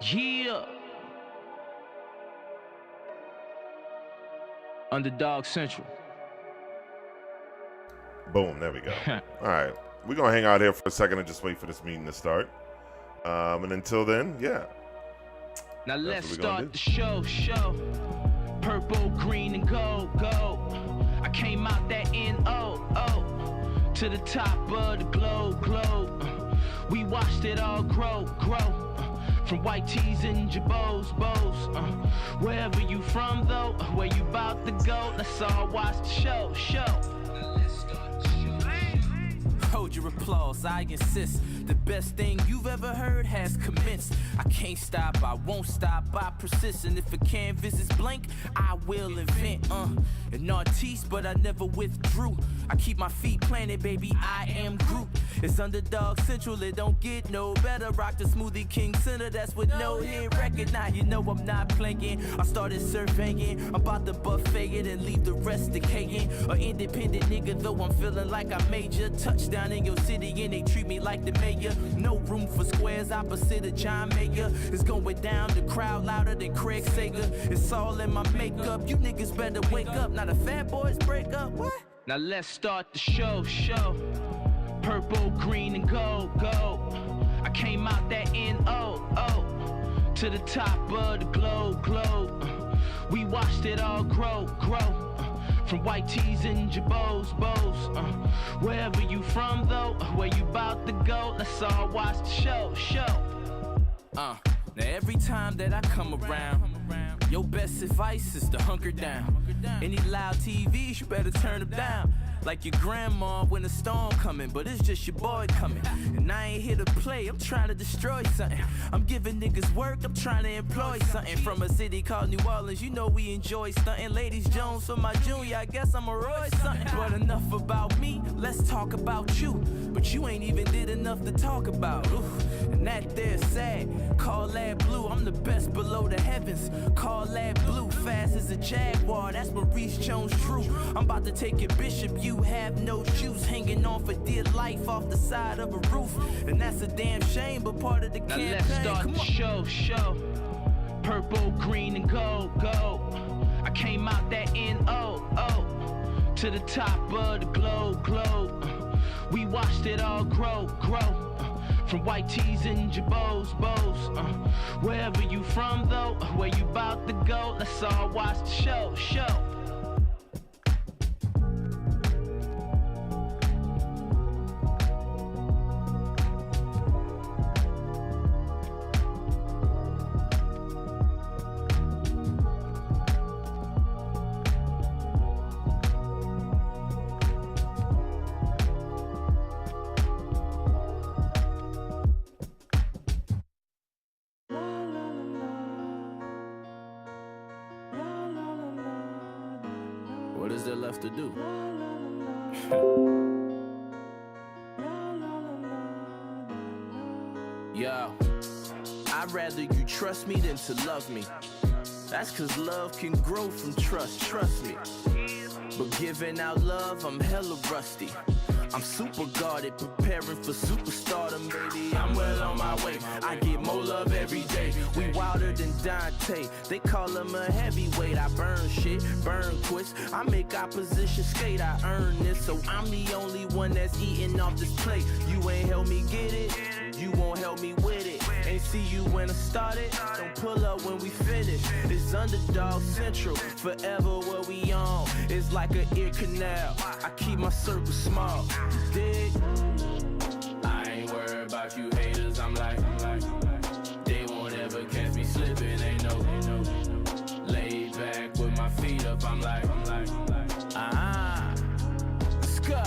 Yeah. Underdog Central. Boom, there we go. All right. We're going to hang out here for a second and just wait for this meeting to start. And until then, yeah. Now let's start the show. Purple, green, and gold. I came out that N-O-O to the top of the globe. We watched it all grow. From white tees and jabos, wherever you from though, where you about to go, let's all watch the show. Hold your applause, I insist. The best thing you've ever heard has commenced. I can't stop, I won't stop, I persist. And if a canvas is blank, I will invent. An artiste, but I never withdrew. I keep my feet planted, baby, I am Groot. It's Underdog Central, it don't get no better. Rock the Smoothie King Center, that's with no hit record. Now you know I'm not playing. I started surveying, I'm about to buffet it and leave the rest decaying. An independent nigga, though I'm feeling like I major. Touchdown in your city and they treat me like the mayor. No room for squares, opposite of John Mayer. It's going down, the crowd louder than Craig Sager. It's all in my makeup, you niggas better wake up. Not a fat boys break up, what? Now let's start the show. Purple, green, and gold. I came out that N-O-O to the top of the globe. We watched it all grow. From white tees and jabos, wherever you from though, where you about to go, let's all watch the show. Now every time that I come around, your best advice is to hunker down. Any loud TVs, you better turn them down. Like your grandma when a storm coming, but it's just your boy coming. And I ain't here to play, I'm trying to destroy something. I'm giving niggas work, I'm trying to employ something. From a city called New Orleans, you know we enjoy stunting. Ladies Jones for my junior, I guess I'm a Roy something. But enough about me, let's talk about you. But you ain't even did enough to talk about. And that there sad, call that blue. I'm the best below the heavens, call that blue. Fast as a Jaguar, that's Maurice Jones true. I'm about to take your bishop, you have no shoes, hanging on for dear life off the side of a roof. And that's a damn shame, but part of the campaign. Now let's start the show. Purple, green, and gold. I came out that N-O-O to the top of the globe. We watched it all grow. From white tees and jabos, wherever you from though, where you about to go, let's all watch the show. What is there left to do? Yo, I'd rather you trust me than to love me. That's cause love can grow from trust me. But giving out love, I'm hella rusty. I'm super guarded, preparing for superstardom, baby. I'm well on my way. I get more love every day. We wilder than Dante. They call him a heavyweight. I burn shit, burn quits. I make opposition skate. I earn this, so I'm the only one that's eating off this plate. You ain't help me get it. You won't help me with it. Ain't see you when I started. Don't pull up when we finish. It's Underdog Central, forever what we on. It's like an ear canal. I keep my circle small. Dig? I ain't worried about you haters. I'm like, they won't ever catch me slipping. Ain't no laid back with my feet up. I'm like, let's go.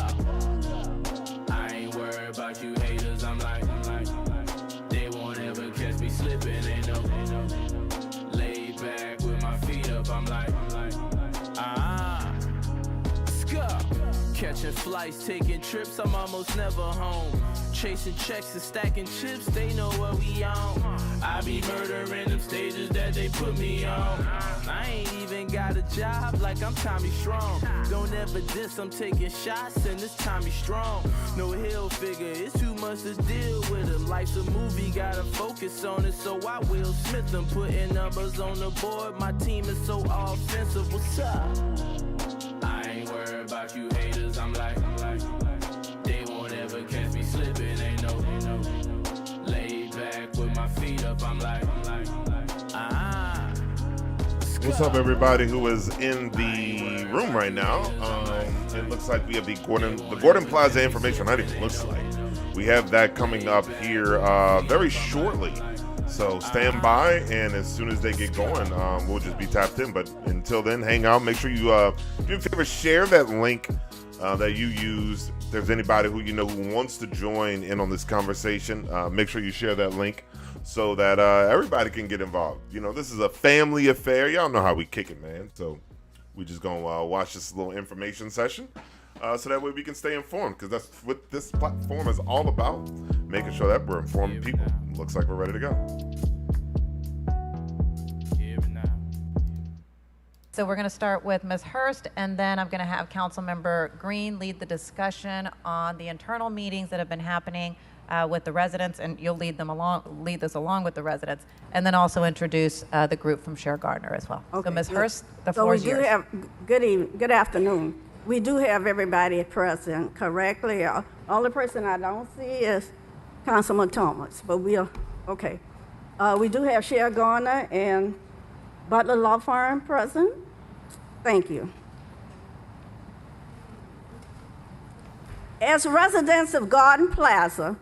I ain't worried about you haters. I'm like, they won't ever catch me slipping. Ain't no laid back with my feet up. I'm like, let's go. Catching flights, taking trips, I'm almost never home. Chasing checks and stacking chips, they know what we on. I be murdering them stages that they put me on. I ain't even got a job like I'm Tommy Strong. Don't ever diss, I'm taking shots and this Tommy Strong. No hill figure, it's too much months to deal with it. Life's a movie, gotta focus on it. So I will Smith them, putting numbers on the board. My team is so offensive. What's up? I ain't worried about you haters. I'm like, they won't ever catch me slipping. Ain't no, laid back with my feet up. I'm like, What's up, everybody who is in the room right now? It looks like we have the Gordon Plaza information. Not even looks like we have that coming up here very shortly. So stand by, and as soon as they get going, we'll just be tapped in. But until then, hang out. Make sure you do me a favor, share that link that you used. If there's anybody who you know who wants to join in on this conversation, make sure you share that link so that everybody can get involved. You know, this is a family affair. Y'all know how we kick it, man. So we just gonna watch this little information session so that way we can stay informed, because that's what this platform is all about, making sure that we're informed people. Looks like we're ready to go. So we're going to start with Ms. Hurst, and then I'm going to have Councilmember Green lead the discussion on the internal meetings that have been happening with the residents, and you'll lead this along with the residents, and then also introduce the group from Cher Gardner as well. Okay, so Ms. Hurst, the floor is yours. Good afternoon. We do have everybody present correctly. Only person I don't see is Councilman Thomas, but okay. We do have Cher Gardner and Butler Law Firm present. Thank you. As residents of Garden Plaza,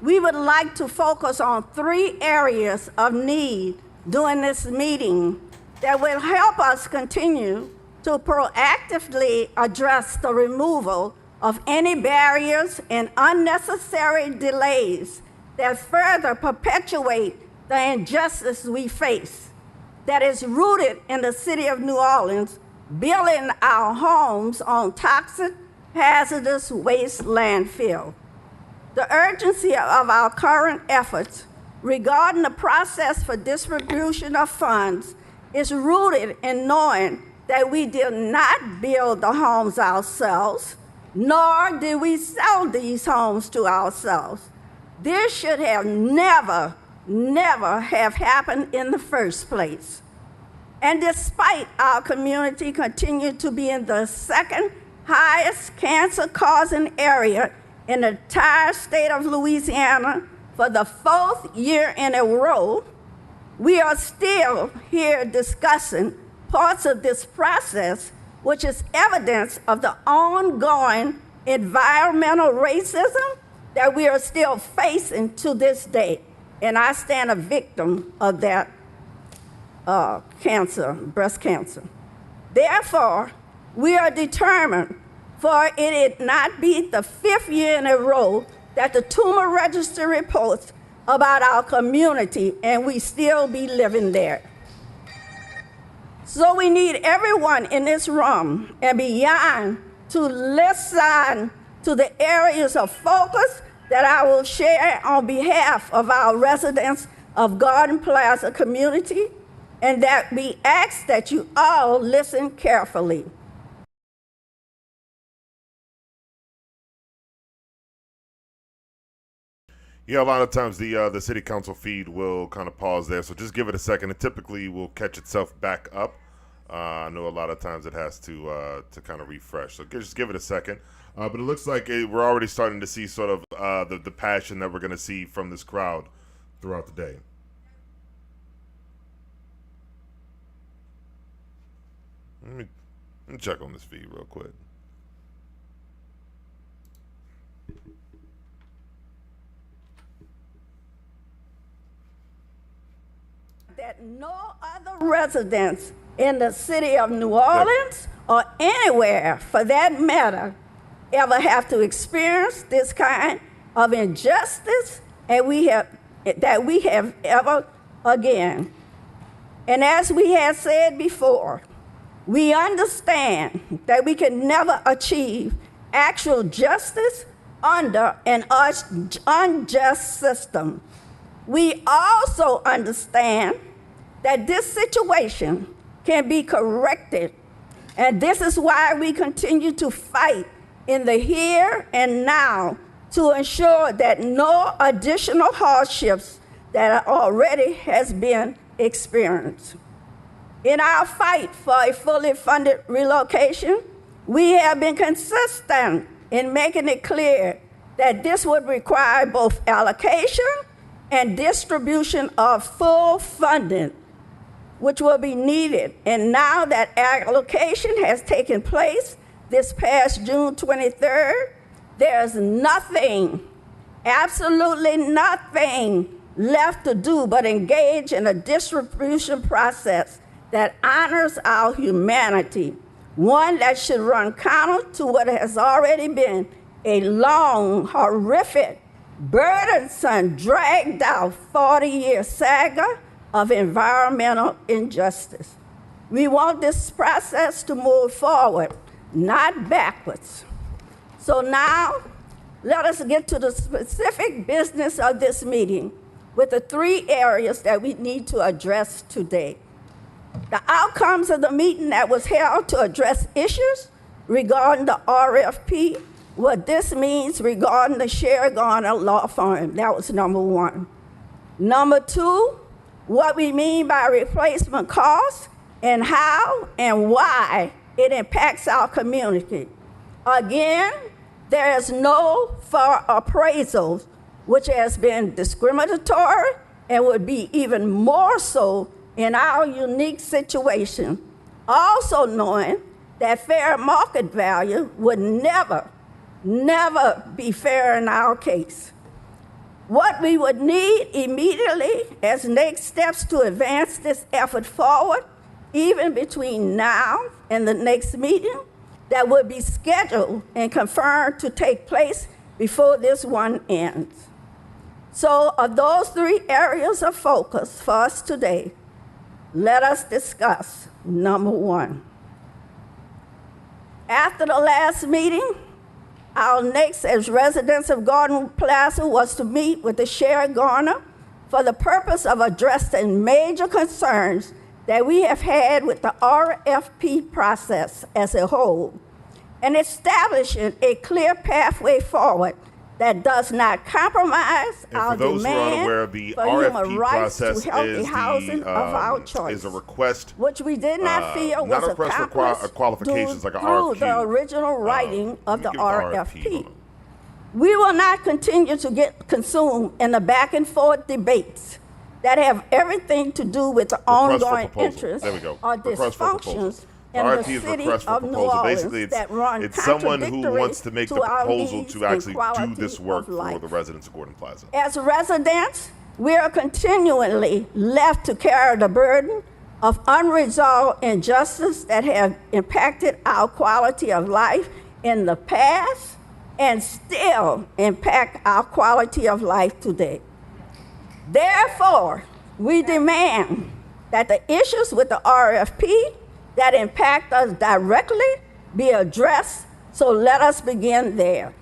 we would like to focus on 3 areas of need during this meeting that will help us continue to proactively address the removal of any barriers and unnecessary delays that further perpetuate the injustice we face, that is rooted in the city of New Orleans, building our homes on toxic, hazardous waste landfill. The urgency of our current efforts regarding the process for distribution of funds is rooted in knowing that we did not build the homes ourselves, nor did we sell these homes to ourselves. This should have never have happened in the first place. And despite our community continuing to be in the second highest cancer causing area in the entire state of Louisiana for the 4th year in a row, we are still here discussing parts of this process, which is evidence of the ongoing environmental racism that we are still facing to this day. And I stand a victim of that cancer, breast cancer. Therefore, we are determined for it not be the 5th year in a row that the tumor registry reports about our community and we still be living there. So we need everyone in this room and beyond to listen to the areas of focus that I will share on behalf of our residents of Garden Plaza community, and that we ask that you all listen carefully. Yeah, a lot of times the city council feed will kind of pause there, so just give it a second. It typically will catch itself back up. I know a lot of times it has to kind of refresh, so just give it a second. But it looks like we're already starting to see sort of the passion that we're going to see from this crowd throughout the day. Let me check on this feed real quick. That no other residents in the city of New Orleans or anywhere for that matter ever have to experience this kind of injustice and we have ever again. And as we have said before, we understand that we can never achieve actual justice under an unjust system. We also understand that this situation can be corrected, and this is why we continue to fight in the here and now to ensure that no additional hardships that already has been experienced. In our fight for a fully funded relocation, we have been consistent in making it clear that this would require both allocation and distribution of full funding, which will be needed. And now that allocation has taken place this past June 23rd, there's nothing, absolutely nothing left to do but engage in a distribution process that honors our humanity, one that should run counter to what has already been a long, horrific, burdensome, dragged out 40-year saga of environmental injustice. We want this process to move forward, not backwards. So now, let us get to the specific business of this meeting with the 3 areas that we need to address today. The outcomes of the meeting that was held to address issues regarding the RFP, what this means regarding the Sherry Garner law firm. That was number 1. Number 2, what we mean by replacement costs and how and why it impacts our community. Again, there is no fair appraisals, which has been discriminatory and would be even more so in our unique situation. Also knowing that fair market value would never be fair in our case. What we would need immediately as next steps to advance this effort forward, even between now and the next meeting, that would be scheduled and confirmed to take place before this one ends. So of those 3 areas of focus for us today, let us discuss number 1. After the last meeting, our next as residents of Garden Plaza was to meet with the Sherry Garner for the purpose of addressing major concerns that we have had with the RFP process as a whole, and establishing a clear pathway forward that does not compromise our demand for human rights to healthy housing of our choice, is a request, which we did not feel was accomplished qualifications like through the original writing of the RFP. We will not continue to get consumed in the back and forth debates that have everything to do with the ongoing interests or dysfunctions in the city of New Orleans that run it's someone who wants to make the proposal to actually do quality this work of life. for the residents of Gordon Plaza. As residents, we are continually left to carry the burden of unresolved injustice that have impacted our quality of life in the past and still impact our quality of life today. Therefore, we demand that the issues with the RFP that impact us directly be addressed, so let us begin there.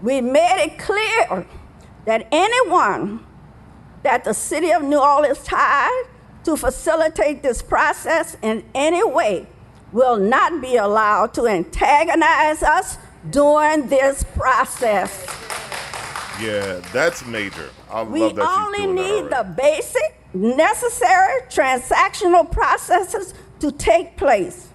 We made it clear that anyone that the city of New Orleans hired to facilitate this process in any way will not be allowed to antagonize us during this process. Yeah, that's major. I We love that she's only doing that need the already. basic, necessary transactional processes to take place.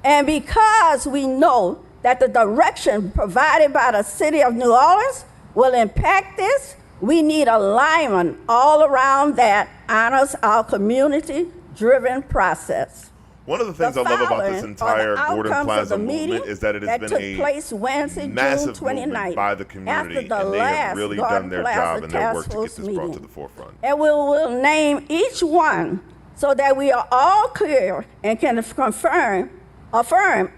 And because we know that the direction provided by the city of New Orleans will impact this, we need alignment all around that honors our community-driven process. One of the things I love about this entire Gordon Plaza movement is that it has been a massive movement by the community, and they have really done their job in their work to get this brought to the forefront. And we will name each one so that we are all clear and can affirm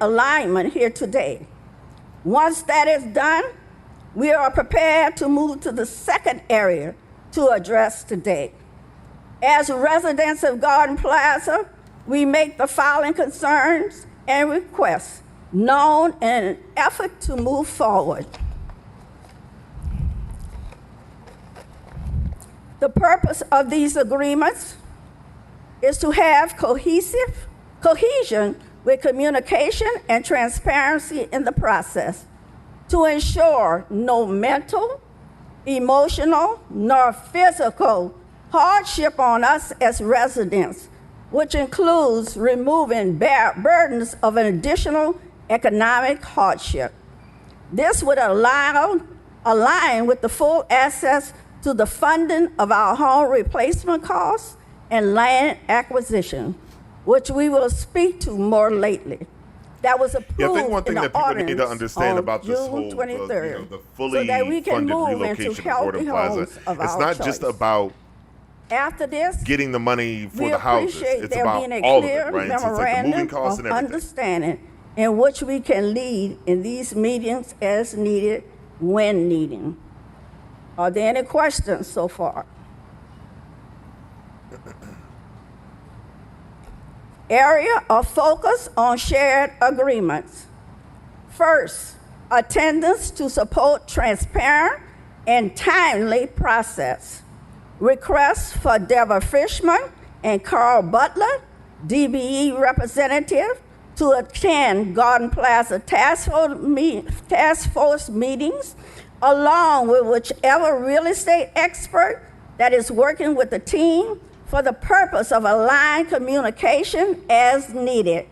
alignment here today. Once that is done, we are prepared to move to the second area to address today. As residents of Garden Plaza, we make the following concerns and requests known in an effort to move forward. The purpose of these agreements is to have cohesion with communication and transparency in the process. to ensure no mental, emotional, nor physical hardship on us as residents, which includes removing burdens of an additional economic hardship. This would align with the full access to the funding of our home replacement costs and land acquisition, which we will speak to more lately. That was approved Yeah, I think one thing in that the people need to ordinance understand on about this June whole, 23rd, the fully so that we can funded move into relocation of healthy Gordon Plaza, homes of it's our not just choice. about After this, getting the money for we the houses. appreciate It's there about being a all of clear it, right? It's like the moving memorandum costs of and everything. understanding in which we can lead in these meetings as needed when needing. Are there any questions so far? Area of focus on shared agreements. First, attendance to support transparent and timely process. Requests for Deborah Fishman and Carl Butler, DBE representative, to attend Garden Plaza task force meetings, along with whichever real estate expert that is working with the team for the purpose of aligned communication as needed.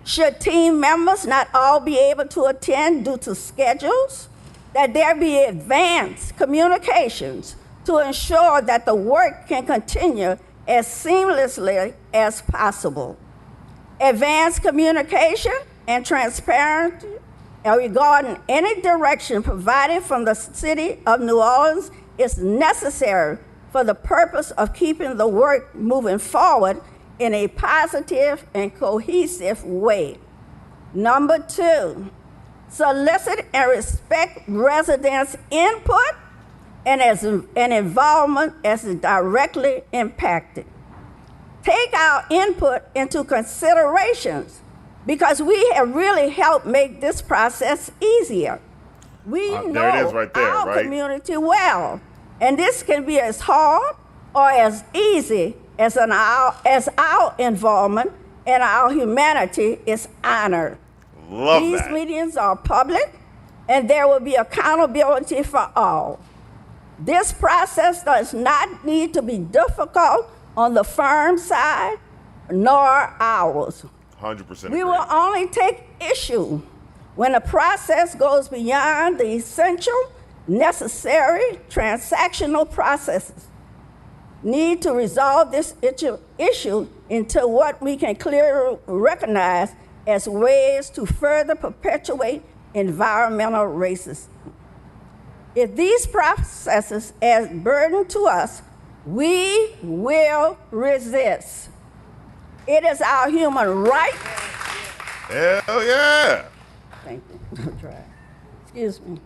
Should team members not all be able to attend due to schedules, that there be advanced communications to ensure that the work can continue as seamlessly as possible. Advanced communication and transparency regarding any direction provided from the City of New Orleans is necessary for the purpose of keeping the work moving forward in a positive and cohesive way. Number 2, solicit and respect residents' input and involvement as it directly impacted. Take our input into considerations because we have really helped make this process easier. We know there it is right there, our right? community well, and this can be as hard or as easy as our involvement and our humanity is honored. Love These that. meetings are public, and there will be accountability for all. This process does not need to be difficult on the firm side, nor ours. 100%. We will only take issue when the process goes beyond the essential, necessary transactional processes. Need to resolve this issue into what we can clearly recognize as ways to further perpetuate environmental racism. If these processes are a burden to us, we will resist. It is our human right. Hell yeah. Thank you. I'll try. Excuse me.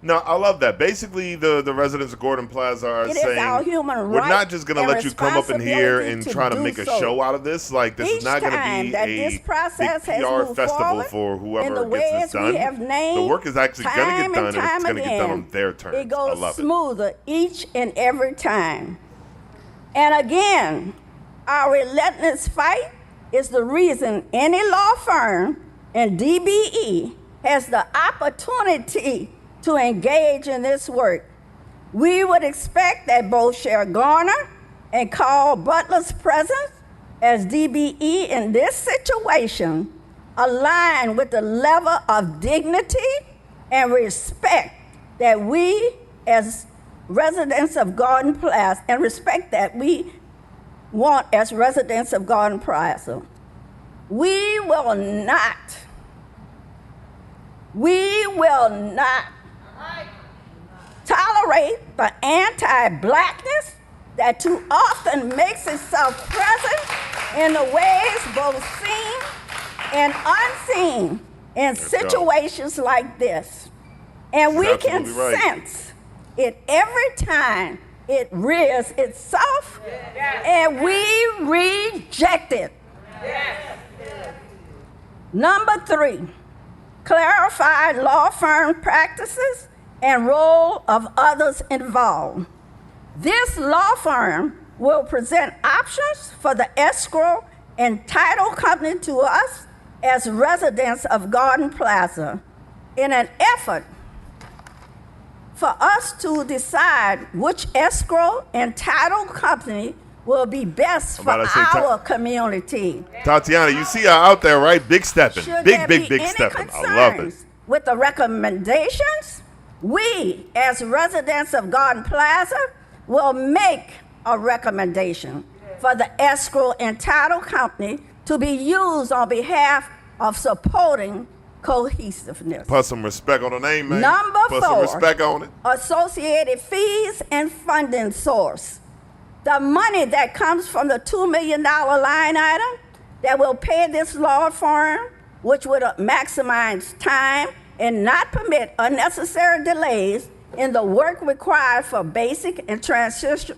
No, I love that. Basically, the residents of Gordon Plaza are It is saying, our human we're right not just going to and let you come up in here responsibility and to try to do make a so. show out of this. Like, this is Each not going to time be that a this process big has PR moved festival forward for in the whoever gets ways this done. we have named The work is actually going to time get done, and time it's going to get done again, on their terms. It goes I love it. smoother each and every time. And again, our relentless fight is the reason any law firm and DBE has the opportunity to engage in this work. We would expect that both Cher Garner and Carl Butler's presence as DBE in this situation align with the level of dignity and respect that we as residents of Garden Plaza, and respect that we want as residents of Garden Plaza. We will not tolerate the anti-blackness that too often makes itself present in the ways both seen and unseen in situations like this. And we can absolutely right. sense it every time it rears itself, and we reject it. Number 3, clarify law firm practices and role of others involved. This law firm will present options for the escrow and title company to us as residents of Garden Plaza in an effort for us to decide which escrow and title company will be best for our community. Tatiana, you see her out there, right? Big stepping. Should Big there be stepping. any I love it. concerns with the recommendations, we, as residents of Garden Plaza, will make a recommendation for the escrow and title company to be used on behalf of supporting cohesiveness. Put some respect on the name, man. Number Put some 4, respect on it. associated fees and funding source. The money that comes from the $2 million line item that will pay this law firm, which would maximize time and not permit unnecessary delays in the work required for basic and transactional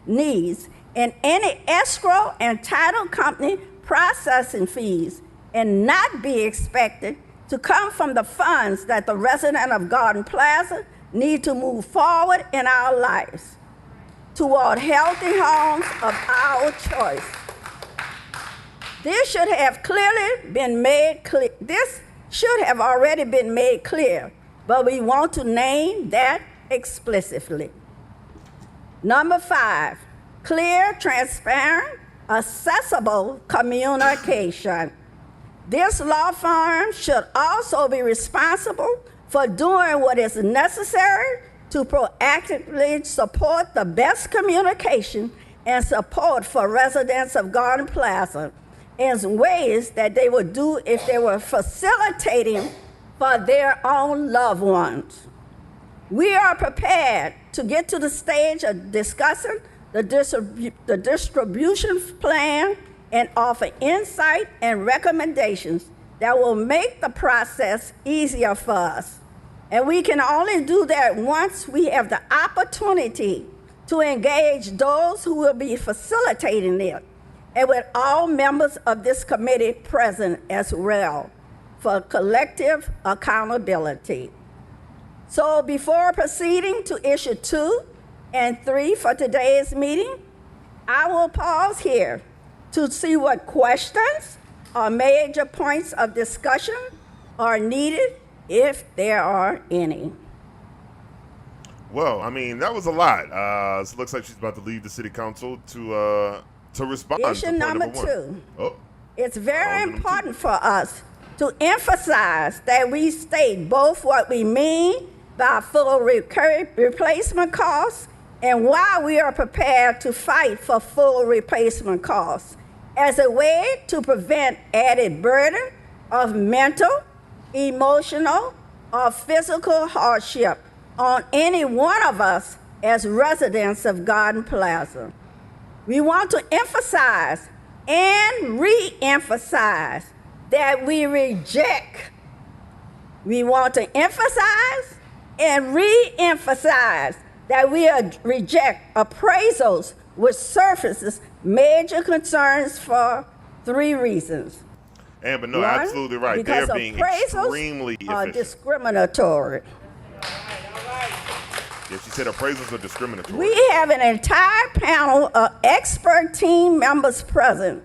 needs, and any escrow and title company processing fees, and not be expected to come from the funds that the resident of Garden Plaza need to move forward in our lives toward healthy homes of our choice. This should have clearly been made clear. This should have already been made clear, but we want to name that explicitly. Number 5, clear, transparent, accessible communication. This law firm should also be responsible for doing what is necessary to proactively support the best communication and support for residents of Garden Plaza in ways that they would do if they were facilitating for their own loved ones. We are prepared to get to the stage of discussing the distribution plan and offer insight and recommendations that will make the process easier for us. And we can only do that once we have the opportunity to engage those who will be facilitating it, and with all members of this committee present as well for collective accountability. So before proceeding to issue 2 and 3 for today's meeting, I will pause here to see what questions or major points of discussion are needed, if there are any. Well, I mean, that was a lot. It looks like she's about to leave the city council to respond. Issue to point number 1. 2. Oh. It's very important for us to emphasize that we state both what we mean by full replacement costs and why we are prepared to fight for full replacement costs as a way to prevent added burden of mental, emotional, or physical hardship on any one of us as residents of Garden Plaza. We want to emphasize and re-emphasize that we reject. We want to emphasize and re-emphasize that we reject appraisals which surfaces major concerns for 3 reasons. Amber, no, 1, absolutely right. Because They're being extremely are efficient. discriminatory. Yeah, she said appraisals are discriminatory. We have an entire panel of expert team members present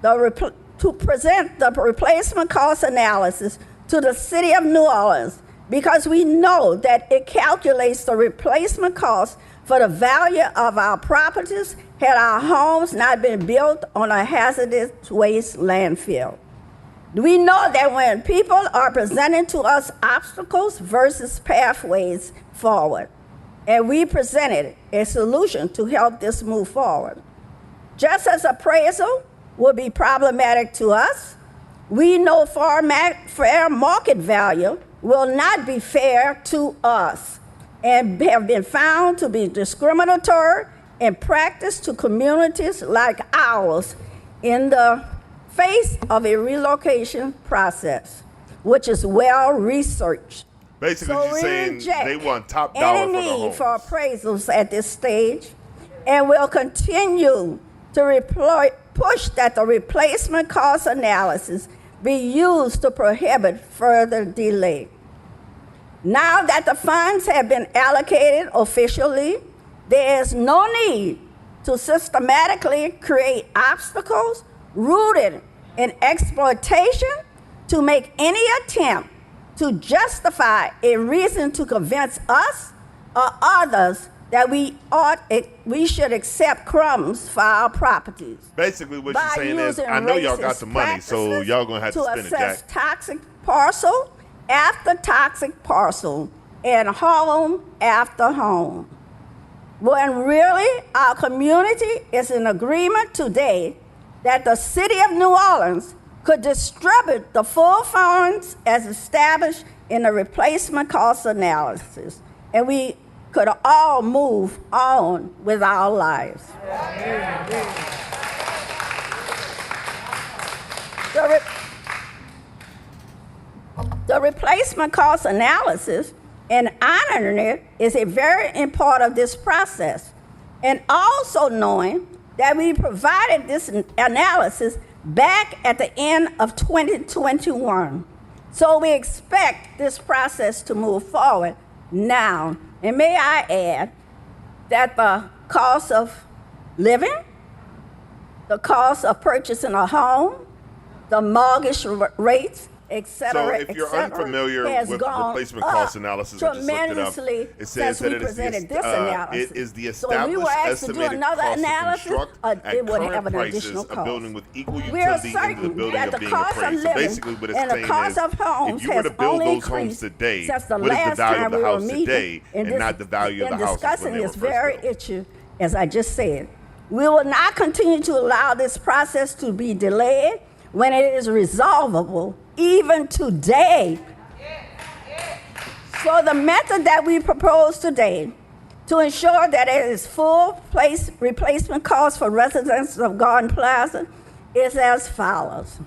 to present the replacement cost analysis to the city of New Orleans, because we know that it calculates the replacement cost for the value of our properties had our homes not been built on a hazardous waste landfill. We know that when people are presenting to us obstacles versus pathways forward, and we presented a solution to help this move forward. Just as appraisal would be problematic to us, we know fair market value will not be fair to us and have been found to be discriminatory in practice to communities like ours in the face of a relocation process, which is well researched. Basically, So she's we saying reject they want top dollar any for the need homes. for appraisals at this stage, and will continue to push that the replacement cost analysis be used to prohibit further delay. Now that the funds have been allocated officially, there is no need to systematically create obstacles rooted in exploitation to make any attempt to justify a reason to convince us or others that we should accept crumbs for our properties. Basically, what you're saying is, I know y'all got the money, so y'all gonna have to spend it, assess Jack. toxic parcel after toxic parcel and home after home. When really our community is in agreement today that the city of New Orleans could distribute the full funds as established in the replacement cost analysis, and we could all move on with our lives. The replacement cost analysis and honoring it is a very important part of this process, and also knowing that we provided this analysis back at the end of 2021. So we expect this process to move forward now. And may I add that the cost of living, the cost of purchasing a home, the mortgage rates, et cetera, so if you're unfamiliar with replacement cost analysis, I just looked it up. It says that it is the established estimated cost to construct at current prices a building with equal utility into the building of being appraised. So basically what it's saying is, if you were to build those homes today, what is the value of the house today and not the value of the house when they were first built? Issue, as I just said, we will not continue to allow this process to be delayed when it is resolvable, even today. So the method that we propose today to ensure that it is full place replacement cost for residents of Garden Plaza is as follows.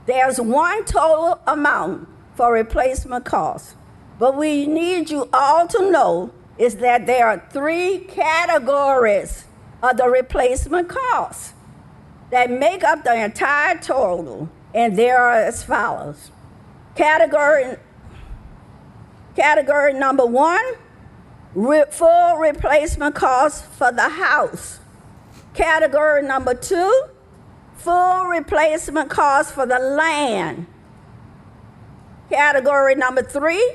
There's one total amount for replacement costs, but we need you all to know is that there are 3 categories of the replacement costs that make up the entire total, and they are as follows. Category number 1, full replacement cost for the house. Category number 2, full replacement cost for the land. Category number 3,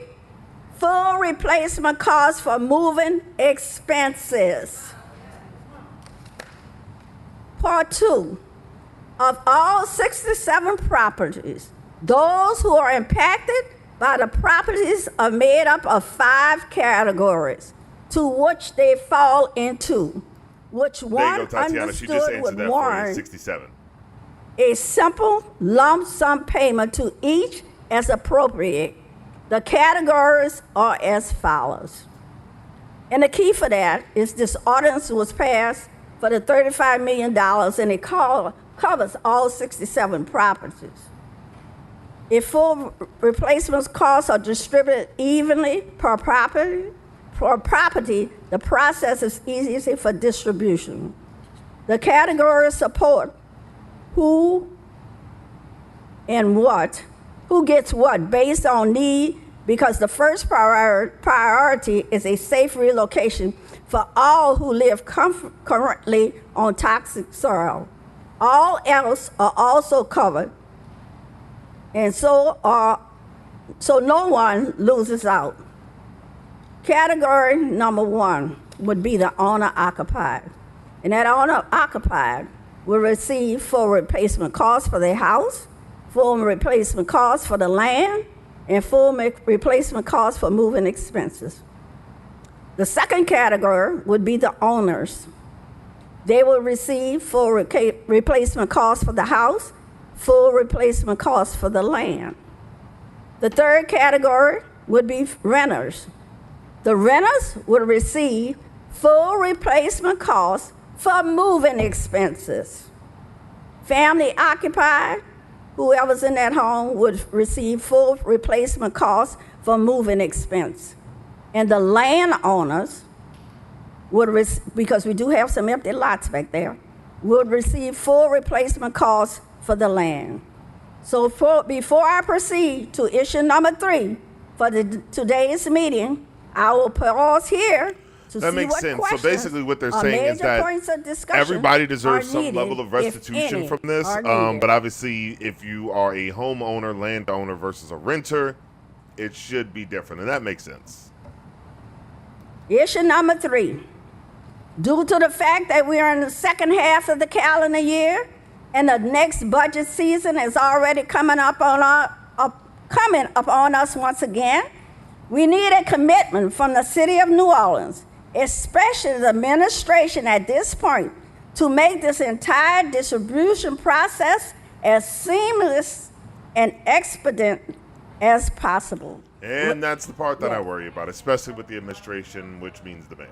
full replacement cost for moving expenses. Part 2. Of all 67 properties, those who are impacted by the properties are made up of 5 categories to which they fall into, which one understood would warrant a simple lump sum payment to each as appropriate. The categories are as follows. And the key for that is this ordinance was passed for the $35 million, and it covers all 67 properties. If full replacement costs are distributed evenly per property, the process is easy for distribution. The categories support who gets what based on need, because the first priority is a safe relocation for all who live currently on toxic soil. All else are also covered, and so no one loses out. Category number 1 would be the owner-occupied, and that owner-occupied will receive full replacement costs for their house, full replacement costs for the land, and full replacement costs for moving expenses. The second category would be the owners. They will receive full replacement costs for the house, full replacement costs for the land. The third category would be renters. The renters will receive full replacement costs for moving expenses. Family occupied, whoever's in that home would receive full replacement costs for moving expense. And the landowners would, because we do have some empty lots back there, would receive full replacement costs for the land. So before I proceed to issue number 3 for today's meeting, I will pause here to That see makes what sense. So questions basically what they're or saying is major that points of discussion everybody deserves are some needed, level of if restitution any, from this. are needed. But obviously, if you are a homeowner, landowner versus a renter, it should be different. And that makes sense. Issue number 3. Due to the fact that we are in the second half of the calendar year and the next budget season is already coming upon us once again, we need a commitment from the city of New Orleans, especially the administration at this point, to make this entire distribution process as seamless and expedient as possible. And that's the part that I Yeah. worry about, especially with the administration, which means the mayor.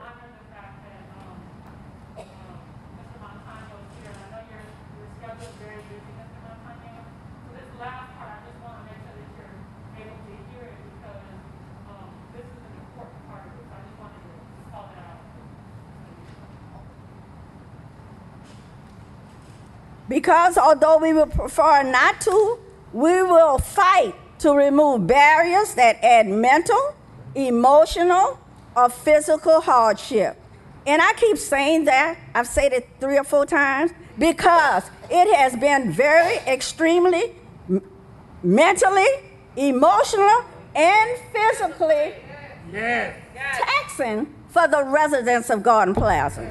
Because although we would prefer not to, we will fight to remove barriers that add mental, emotional, or physical hardship. And I keep saying that, I've said it 3 or 4 times, because it has been very extremely mentally, emotional, and physically taxing for the residents of Garden Plaza.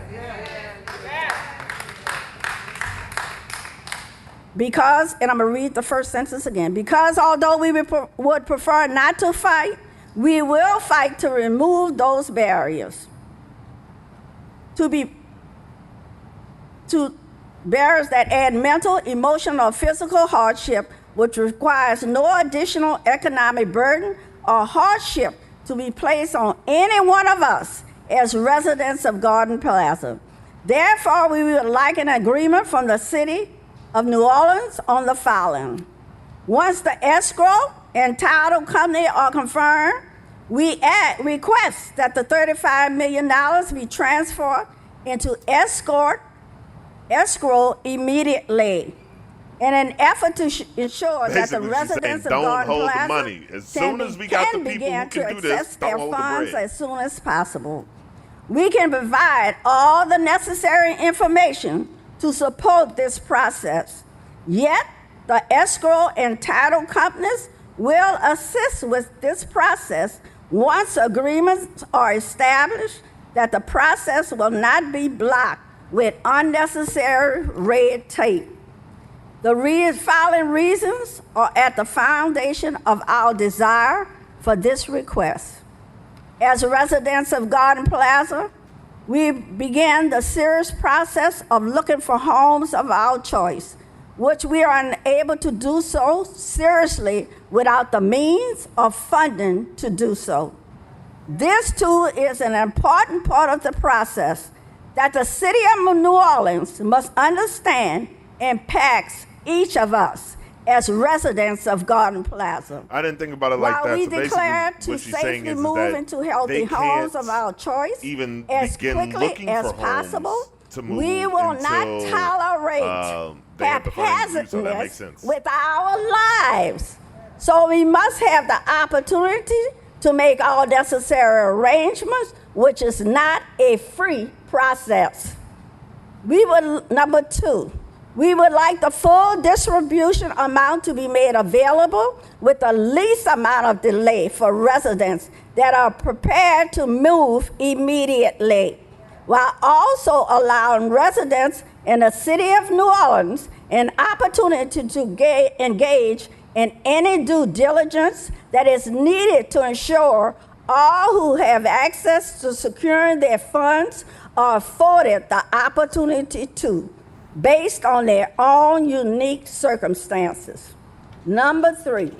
Because, and I'm going to read the first sentence again, because although we would prefer not to fight, we will fight to remove those barriers. To barriers that add mental, emotional, or physical hardship, which requires no additional economic burden or hardship to be placed on any one of us as residents of Garden Plaza. Therefore, we would like an agreement from the city of New Orleans on the following. Once the escrow and title company are confirmed, we request that the $35 million be transferred into escrow immediately in an effort to ensure that the Basically, she's residents of saying, don't Garden hold the Plaza money. As soon as we got the people begin who can to do this, access don't their hold the funds bread. as soon as possible. We can provide all the necessary information to support this process. Yet, the escrow and title companies will assist with this process once agreements are established that the process will not be blocked with unnecessary red tape. The following reasons are at the foundation of our desire for this request. As residents of Garden Plaza, we began the serious process of looking for homes of our choice, which we are unable to do so seriously without the means of funding to do so. This, too, is an important part of the process that the city of New Orleans must understand impacts each of us as residents of Garden Plaza. I didn't think about it like While that. we So basically, declare to what she's saying safely is move that into healthy they homes can't of our choice even as begin quickly looking as for possible, homes to move we will not until, tolerate they have the funding to do so. That makes haphazardness sense. with our lives. So we must have the opportunity to make all necessary arrangements, which is not a free process. Number 2, we would like the full distribution amount to be made available with the least amount of delay for residents that are prepared to move immediately, while also allowing residents in the city of New Orleans an opportunity to engage in any due diligence that is needed to ensure all who have access to securing their funds are afforded the opportunity to, based on their own unique circumstances. Number 3,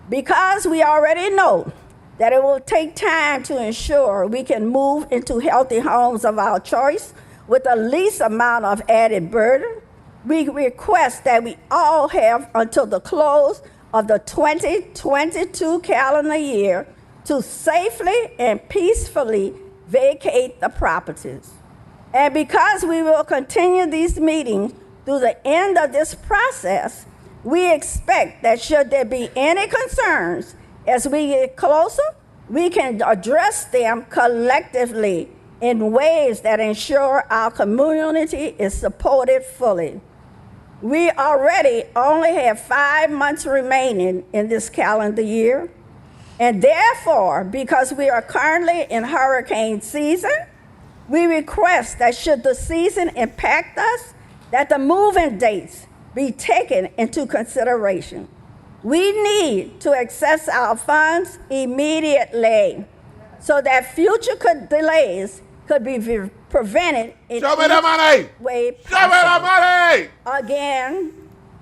because we already know that it will take time to ensure we can move into healthy homes of our choice with the least amount of added burden, we request that we all have until the close of the 2022 calendar year to safely and peacefully vacate the properties. And because we will continue these meetings through the end of this process, we expect that should there be any concerns as we get closer, we can address them collectively in ways that ensure our community is supported fully. We already only have 5 months remaining in this calendar year, and therefore, because we are currently in hurricane season, we request that should the season impact us, that the move-in dates be taken into consideration. We need to access our funds immediately so that future delays could be prevented in Show me the money! way Show me the possible. money! Again,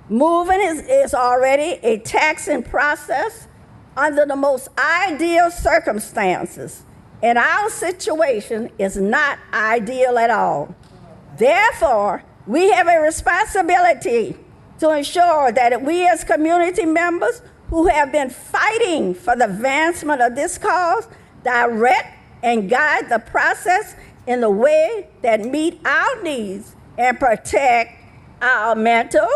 moving is already a taxing process under the most ideal circumstances, and our situation is not ideal at all. Therefore, we have a responsibility to ensure that we as community members who have been fighting for the advancement of this cause direct and guide the process in a way that meet our needs and protect our mental,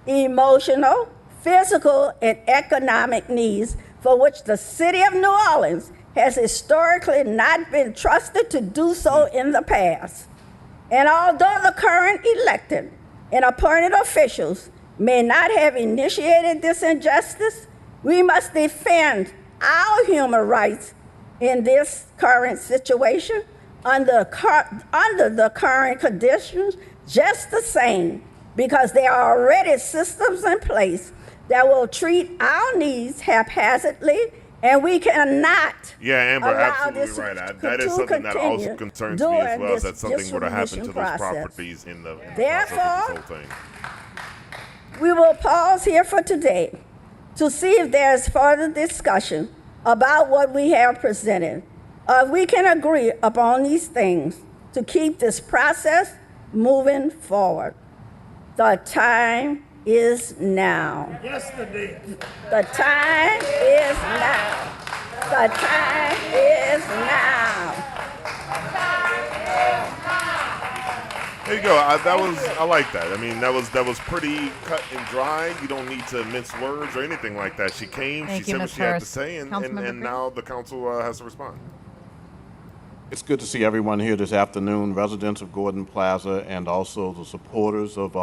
emotional, physical, and economic needs for which the city of New Orleans has historically not been trusted to do so in the past. And although the current elected and appointed officials may not have initiated this injustice, we must defend our human rights in this current situation under the current conditions just the same, because there are already systems in place that will treat our needs haphazardly, and we cannot Yeah, Amber, allow absolutely this right. to That is something that also continue concerns me as during well, this that something were to happen to those distribution process. properties in the Therefore, process of this whole thing. We will pause here for today to see if there is further discussion about what we have presented. We can agree upon these things to keep this process moving forward. The time is now. Yesterday. The time is now. The time is now. There you go. I like that. I mean, that was pretty cut and dry. You don't need to mince words or anything like that. She came, Thank she you, said what Ms. she had to Hurst. say, and Councilmember Green? now the council has to respond. It's good to see everyone here this afternoon, residents of Gordon Plaza and also the supporters of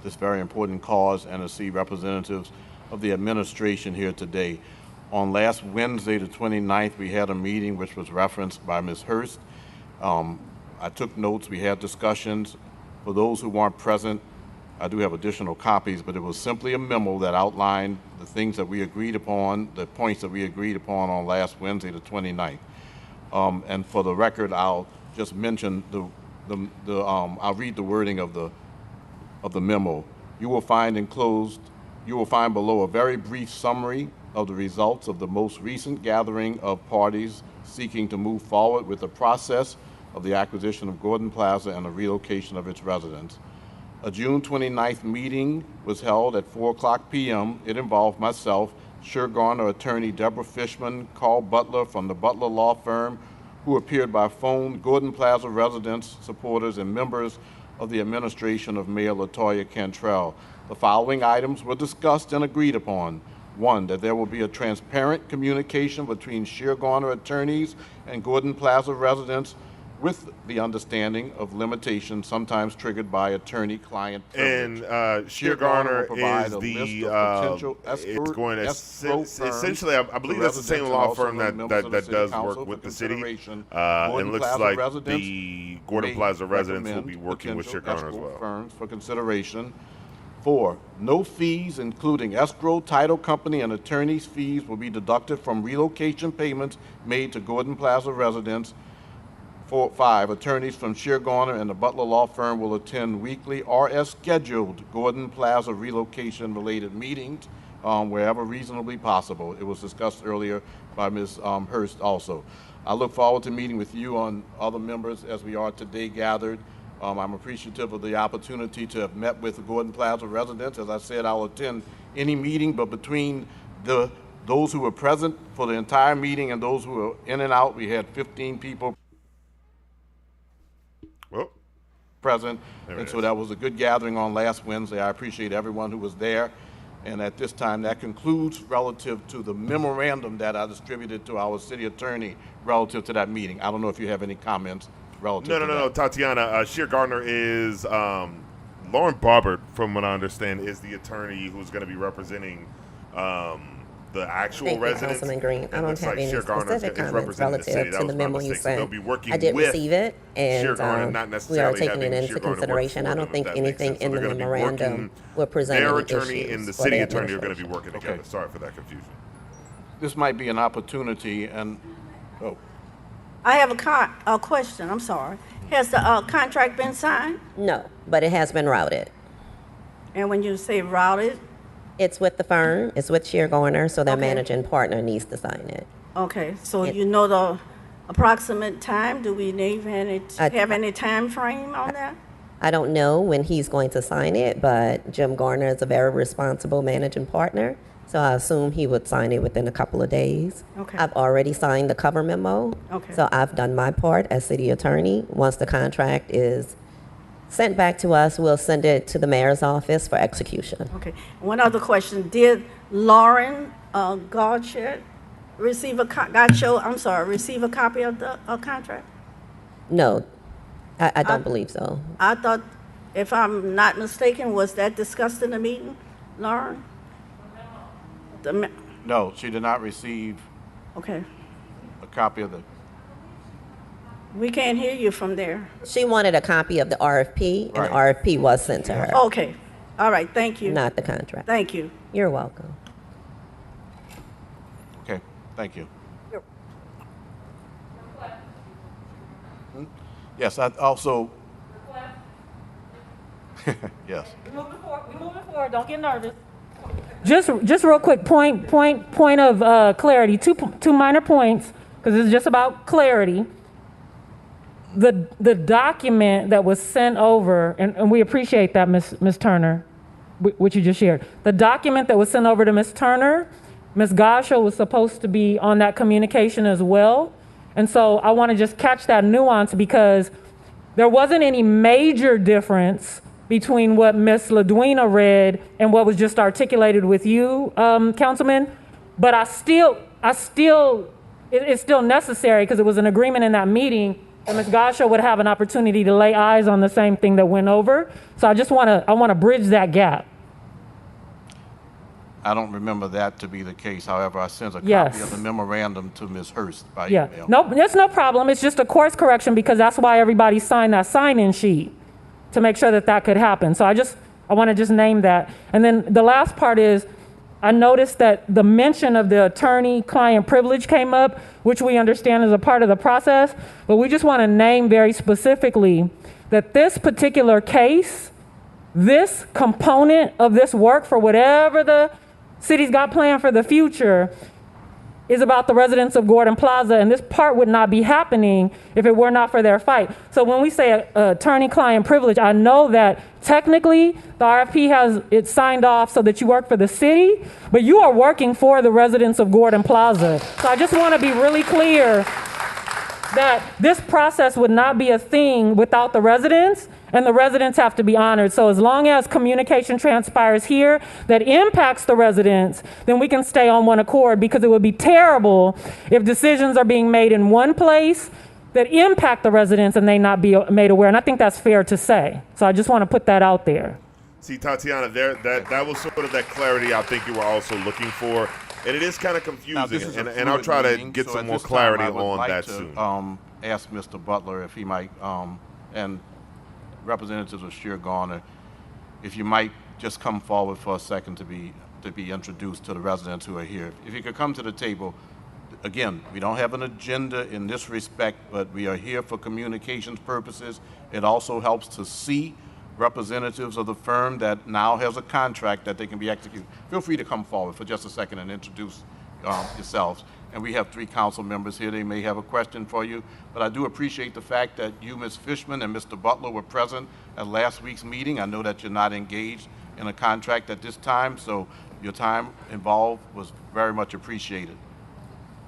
this very important cause, and to see representatives of the administration here today. On last Wednesday, the 29th, we had a meeting which was referenced by Ms. Hurst. I took notes, we had discussions. For those who weren't present, I do have additional copies, but it was simply a memo that outlined the things that we agreed upon, the points that we agreed upon on last Wednesday, the 29th. And for the record, I'll just mention I'll read the wording of the memo. You will find below a very brief summary of the results of the most recent gathering of parties seeking to move forward with the process of the acquisition of Gordon Plaza and the relocation of its residents. A June 29th meeting was held at 4:00 p.m. It involved myself, Garner attorney Deborah Fishman, Carl Butler from the Butler Law Firm, who appeared by phone, Gordon Plaza residents, supporters, and members of the administration of Mayor LaToya Cantrell. The following items were discussed and agreed upon. 1, that there will be a transparent communication between Garner attorneys and Gordon Plaza residents, with the understanding of limitations sometimes triggered by attorney-client privilege. And Garner is it's going to essentially, I believe that's the same law firm that does work with the city. It looks like the Gordon Plaza residents will be working with Garner as well. Firms for consideration. 4, no fees, including escrow, title company, and attorney's fees, will be deducted from relocation payments made to Gordon Plaza residents. 5, attorneys from Garner and the Butler Law Firm will attend weekly or as scheduled Gordon Plaza relocation-related meetings wherever reasonably possible. It was discussed earlier by Ms. Hurst also. I look forward to meeting with you on other members as we are today gathered. I'm appreciative of the opportunity to have met with the Gordon Plaza residents. As I said, I'll attend any meeting, but between those who were present for the entire meeting and those who were in and out, we had 15 people present, and so that was a good gathering on last Wednesday. I appreciate everyone who was there, and at this time that concludes relative to the memorandum that I distributed to our city attorney relative to that meeting. I don't know if you have any comments relative No, to no, that. Tatiana. Sheer Gardner is Lauren Barbert, from what I understand, is the attorney who's going to be representing the actual Thank you, residents. Councilman Green. I It don't looks have like any Sheer Gardner specific is comments representing the city. relative That to was the my memo you mistake. So they'll sent. be working I did with receive it, Sheer and Gardner, not we are necessarily taking it having into Sheer Gardner work consideration. for I them, don't if think that makes anything sense. So in the they're gonna be memorandum working- will present their any attorney issues and the for city the attorney are going to be administration. working together. Okay. Sorry for that confusion. This might be an opportunity, and I have a question, I'm sorry. Has the contract been signed? No, but it has been routed. And when you say routed, It's with the firm, it's with Sheer Gardner, so their Okay. managing partner needs to sign it. okay, so It- you know the approximate time? Do we need I- have any time frame on that? I don't know when he's going to sign it, but Jim Garner is a very responsible managing partner, so I assume he would sign it within a couple of days. Okay. I've already signed the cover memo, Okay. so I've done my part as city attorney. Once the contract is sent back to us, we'll send it to the mayor's office for execution. Okay. One other question. Did Lauren Gotcha receive a receive a copy of the contract? No, I don't believe so. I thought, if I'm not mistaken, was that discussed in the meeting, Lauren? no, she did not receive Okay. a copy of the. We can't hear you from there. She wanted a copy of the RFP, and the Right. RFP was sent to her, Okay. All right. Thank you. not the contract. Thank you. You're welcome. Okay, thank you. Yes, I also. Yes. We moving forward. Don't get nervous. Just real quick, point of clarity. Two minor points, because it's just about clarity. The document that was sent over, and we appreciate that, Ms. Turner, what you just shared. The document that was sent over to Ms. Turner, Ms. Gasho was supposed to be on that communication as well. And so I want to just catch that nuance, because there wasn't any major difference between what Ms. LaDuina read and what was just articulated with you, Councilman. But it's still necessary, because it was an agreement in that meeting, and Ms. Gasho would have an opportunity to lay eyes on the same thing that went over. So I want to bridge that gap. I don't remember that to be the case. However, I sent a Yes. copy of the memorandum to Ms. Hurst by Yeah, email. no, that's no problem. It's just a course correction, because that's why everybody signed that sign-in sheet, to make sure that could happen. So I want to just name that. And then the last part is, I noticed that the mention of the attorney-client privilege came up, which we understand is a part of the process, but we just want to name very specifically that this particular case, this component of this work for whatever the city's got planned for the future, is about the residents of Gordon Plaza, and this part would not be happening if it were not for their fight. So when we say attorney-client privilege, I know that technically the RFP has it signed off so that you work for the city, but you are working for the residents of Gordon Plaza. So I just want to be really clear that this process would not be a thing without the residents, and the residents have to be honored. So as long as communication transpires here that impacts the residents, then we can stay on one accord, because it would be terrible if decisions are being made in one place that impact the residents and they not be made aware. And I think that's fair to say. So I just want to put that out there. See, Tatiana, that was sort of that clarity I think you were also looking for. And it is kind of Now, this confusing, is a and I'll fluid try to meeting, get so some at more this time, clarity I would on like that to, soon. Ask Mr. Butler if he might, and representatives of Sheer Garner, if you might just come forward for a second to be introduced to the residents who are here. If you could come to the table. Again, we don't have an agenda in this respect, but we are here for communications purposes. It also helps to see representatives of the firm that now has a contract that they can be executed. Feel free to come forward for just a second and introduce yourselves. And we have 3 council members here. They may have a question for you, but I do appreciate the fact that you, Ms. Fishman, and Mr. Butler were present at last week's meeting. I know that you're not engaged in a contract at this time, so your time involved was very much appreciated.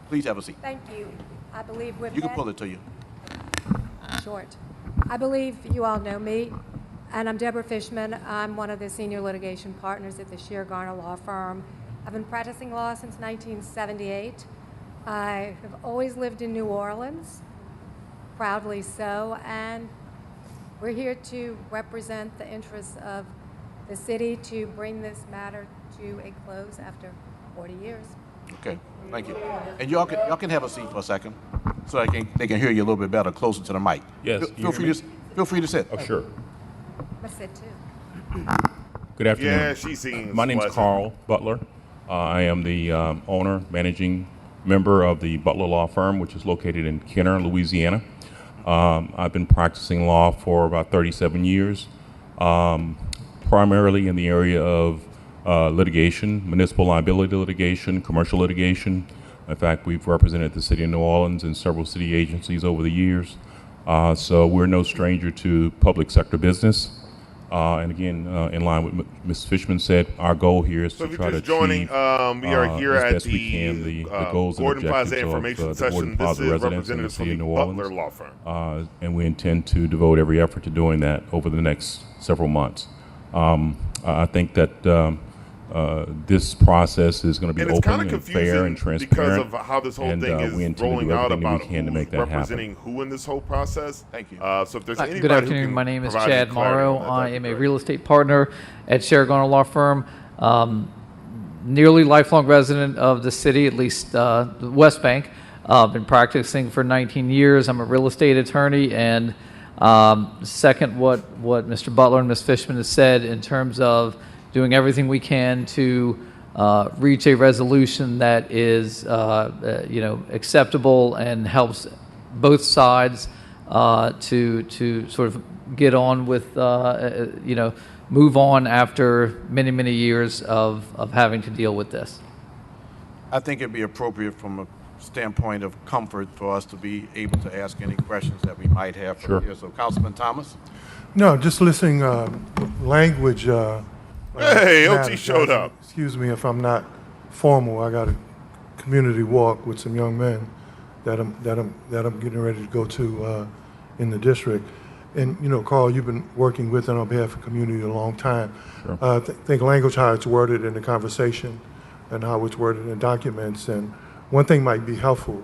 Please have a seat. Thank you. I believe with You can that- pull it to you. Short. I believe you all know me, and I'm Deborah Fishman. I'm one of the senior litigation partners at the Sheer Garner Law Firm. I've been practicing law since 1978. I have always lived in New Orleans. proudly so, and we're here to represent the interests of the city to bring this matter to a close after 40 years. Okay, thank you. And y'all can have a seat for a second, so they can hear you a little bit better, closer to the mic. Yes. Feel free to sit. Oh, sure. I said too. Good afternoon. Yeah, she seems My name's pleasant. Carl Butler. I am the owner, managing member of the Butler Law Firm, which is located in Kenner, Louisiana. I've been practicing law for about 37 years, primarily in the area of litigation, municipal liability litigation, commercial litigation. In fact, we've represented the city of New Orleans and several city agencies over the years. So we're no stranger to public sector business. And again, in line with what Ms. Fishman said, our goal here is So to if try you're to just joining, achieve we are here as at best we can the goals and Gordon Plaza objectives information of the Gordon session. This Plaza is residents in the representatives from city of the New Butler Orleans. Law Firm. And we intend to devote every effort to doing that over the next several months. I think that this process is going to be And it's open kind of and fair and confusing transparent. because of how this whole and, thing is we intend rolling to do out everything about we can to make who's that happen. representing who in this whole process. Thank you. So if there's anybody Good who afternoon. can My name is provide Chad any clarity Morrow. on that, I that'd am be a great. real estate partner at Sherry Garner Law Firm. Nearly lifelong resident of the city, at least the West Bank. Been practicing for 19 years. I'm a real estate attorney. And second, what Mr. Butler and Ms. Fishman has said in terms of doing everything we can to reach a resolution that is, acceptable and helps both sides to sort of get on with, move on after many, many years of having to deal with this. I think it'd be appropriate from a standpoint of comfort for us to be able to ask any questions that we might have from Sure. here. So, Councilman Thomas? No, just listening, language. Hey, OT matters. showed up. Excuse me if I'm not formal. I got a community walk with some young men that I'm getting ready to go to in the district. And Carl, you've been working with and on behalf of the community a long time. Sure. Think language, how it's worded in the conversation, and how it's worded in documents. And one thing might be helpful,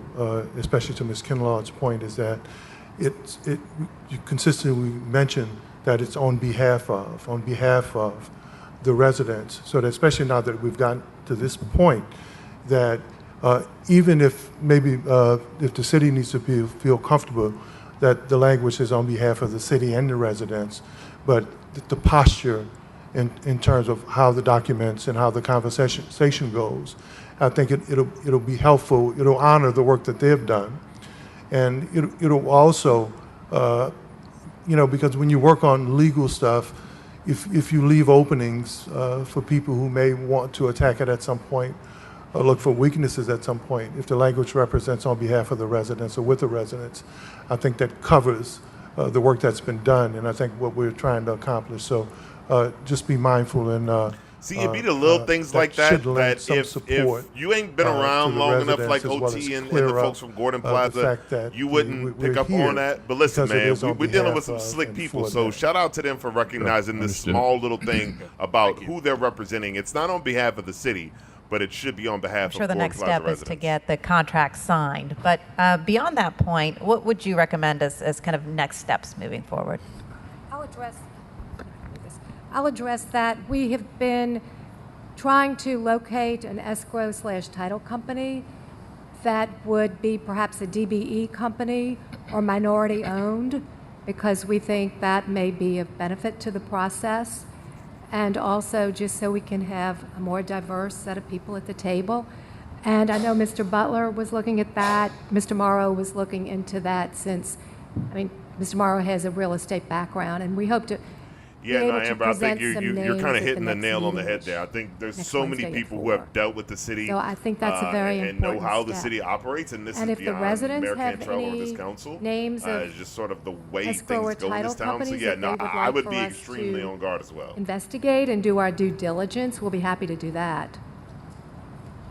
especially to Ms. Kinlaud's point, is that you consistently mention that it's on behalf of the residents, so that especially now that we've gotten to this point, that even if maybe if the city needs to feel comfortable that the language is on behalf of the city and the residents, but the posture in terms of how the documents and how the conversation goes, I think it'll be helpful. It'll honor the work that they've done, and it'll also, because when you work on legal stuff, if you leave openings for people who may want to attack it at some point, or look for weaknesses at some point, if the language represents on behalf of the residents or with the residents, I think that covers the work that's been done, and I think what we're trying to accomplish. So just be mindful and See, it be the little things like that should lend that some if support, you ain't been to around the long enough residents like as well OT as and the clear folks up, from Gordon the Plaza, fact that you wouldn't we're pick up here on that. But listen, because it man, is on we're dealing with behalf some of slick and people. for So them. shout out to them for recognizing this Understood. small little thing about who they're representing. It's not on behalf of the city, but it should be on behalf I'm of sure the Gordon next Plaza step is residents. to get the contract signed. But beyond that point, what would you recommend as kind of next steps moving forward? I'll address that. We have been trying to locate an escrow/title company that would be perhaps a DBE company or minority owned, because we think that may be of benefit to the process, and also just so we can have a more diverse set of people at the table. And I know Mr. Butler was looking at that. Mr. Morrow was looking into that since, Mr. Morrow has a real estate background, and we hope to Yeah, be no, able to Amber, I think present some you're names kind at of hitting the next nail on the meeting, head there. I think there's next so many Wednesday at people who 4. have dealt with the city. So I think that's a very and know important how the step. city operates, and this And is if the beyond residents Mayor have Cantrell or any this council. names of it's just sort of the way escrow or things go in this title town. So companies yeah, that no, they would I like would for be us extremely to on guard as well. investigate and do our due diligence, we'll be happy to do that.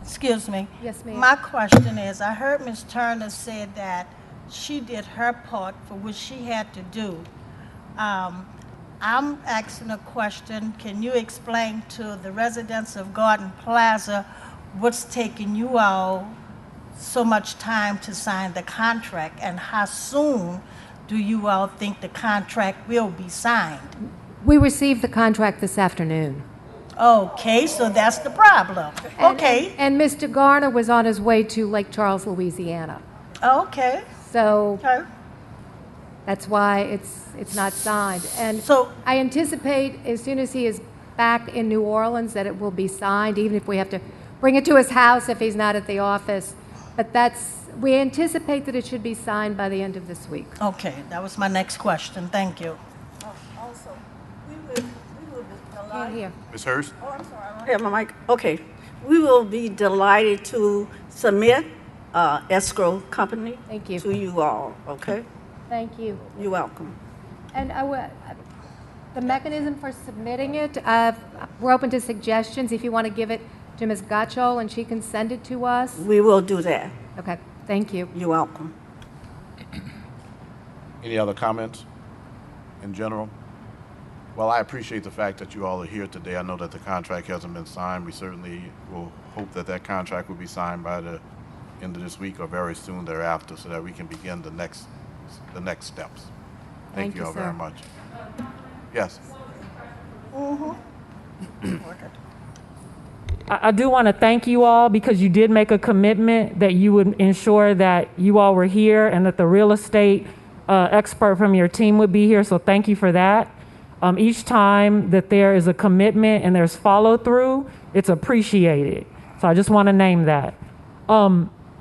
Excuse me. Yes, ma'am. My question is, I heard Ms. Turner said that she did her part for what she had to do. I'm asking a question. Can you explain to the residents of Garden Plaza what's taking you all so much time to sign the contract, and how soon do you all think the contract will be signed? We received the contract this afternoon. Okay, so that's the problem. Okay, And Mr. Garner was on his way to Lake Charles, Louisiana. okay, So okay. that's why it's not signed. And So- I anticipate as soon as he is back in New Orleans that it will be signed, even if we have to bring it to his house if he's not at the office. But we anticipate that it should be signed by the end of this week. Okay, that was my next question. Thank you. Also, we will be delighted. Here. Ms. Hurst? Oh, I'm sorry, I don't have my mic. Okay. We will be delighted to submit escrow company Thank you. to you all, okay? Thank you. You're welcome. And the mechanism for submitting it, we're open to suggestions. If you want to give it to Ms. Gotchol and she can send it to us. We will do that. Okay, thank you. You're welcome. Any other comments in general? Well, I appreciate the fact that you all are here today. I know that the contract hasn't been signed. We certainly will hope that that contract will be signed by the end of this week or very soon thereafter so that we can begin the next steps. Thank you all very sir. much. Yes. I do want to thank you all because you did make a commitment that you would ensure that you all were here and that the real estate expert from your team would be here. So thank you for that. Each time that there is a commitment and there's follow through, it's appreciated. So I just want to name that.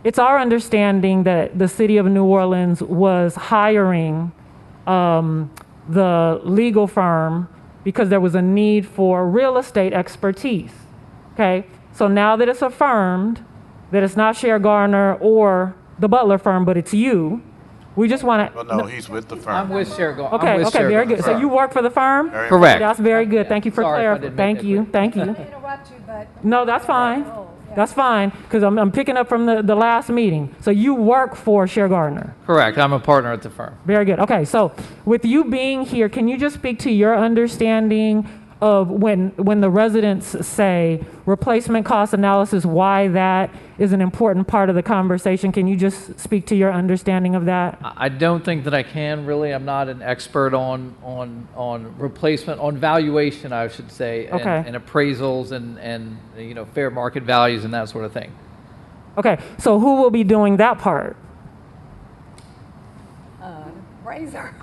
It's our understanding that the city of New Orleans was hiring the legal firm because there was a need for real estate expertise. Okay, so now that it's affirmed that it's not Cher Garner or the Butler firm, but it's you, we just want to. Well, no, he's with the firm. I'm with Cher Garner. Okay, very good. So you work for the firm? Correct. That's very good. Thank you for Sorry if I clarifying. didn't make Thank you. that Thank you. Interrupt you, but No, that's fine. That's fine because I'm picking up from the last meeting. So you work for Cher Garner. Correct. I'm a partner at the firm. Very good. Okay, so with you being here, can you just speak to your understanding of when the residents say replacement cost analysis, why that is an important part of the conversation? Can you just speak to your understanding of that? I don't think that I can really. I'm not an expert on replacement, on valuation, I should say, Okay. and appraisals and fair market values and that sort of thing. Okay, so who will be doing that part? Razor.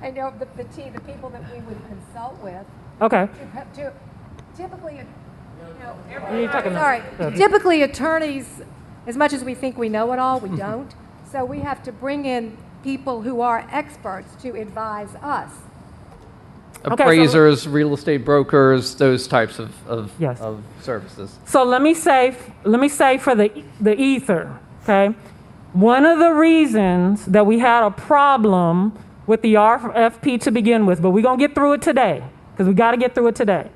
I know the people that we would consult with. Okay. To typically, You're talking sorry, typically attorneys, as much as we think we know it all, we don't. So we have to bring in people who are experts to advise us. Appraisers, real estate brokers, those types of Yes. services. So let me say for the ether, okay? One of the reasons that we had a problem with the RFP to begin with, but we're going to get through it today, because we got to get through it today,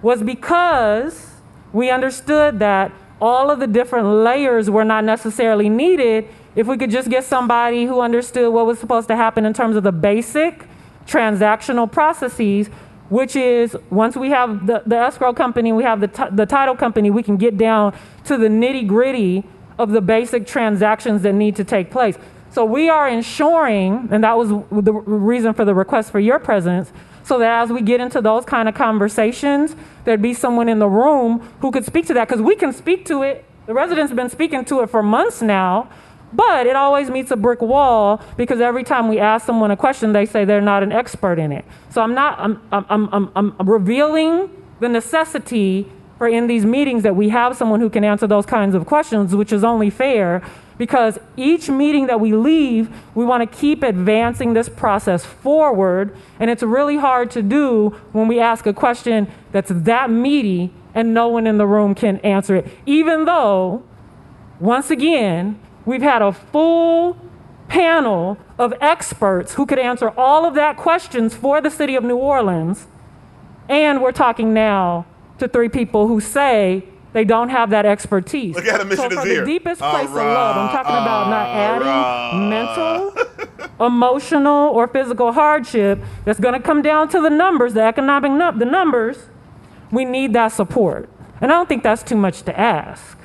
was because we understood that all of the different layers were not necessarily needed if we could just get somebody who understood what was supposed to happen in terms of the basic transactional processes, which is once we have the escrow company, we have the title company, we can get down to the nitty gritty of the basic transactions that need to take place. So we are ensuring, and that was the reason for the request for your presence, so that as we get into those kind of conversations, there'd be someone in the room who could speak to that, because we can speak to it. The residents have been speaking to it for months now, but it always meets a brick wall because every time we ask someone a question, they say they're not an expert in it. So I'm revealing the necessity for in these meetings that we have someone who can answer those kinds of questions, which is only fair because each meeting that we leave, we want to keep advancing this process forward. And it's really hard to do when we ask a question that's that meaty and no one in the room can answer it. Even though, once again, we've had a full panel of experts who could answer all of that questions for the city of New Orleans. And we're talking now to 3 people who say they don't have that expertise. Look at him, mission so is from here. the deepest place of love, I'm talking about not adding mental, emotional, or physical hardship that's going to come down to the numbers, the economic the numbers. We need that support. And I don't think that's too much to ask.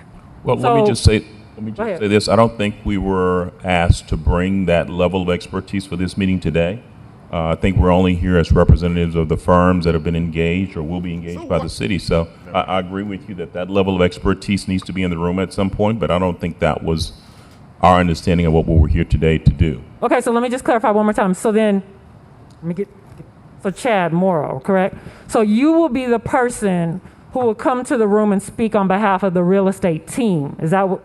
Well, let me just say, Let me Go just ahead. say this. I don't think we were asked to bring that level of expertise for this meeting today. I think we're only here as representatives of the firms that have been engaged or will be engaged by the city. So I agree with you that that level of expertise needs to be in the room at some point, but I don't think that was our understanding of what we were here today to do. Okay, so let me just clarify one more time. So then, so Chad Morrow, correct? So you will be the person who will come to the room and speak on behalf of the real estate team. Is that what?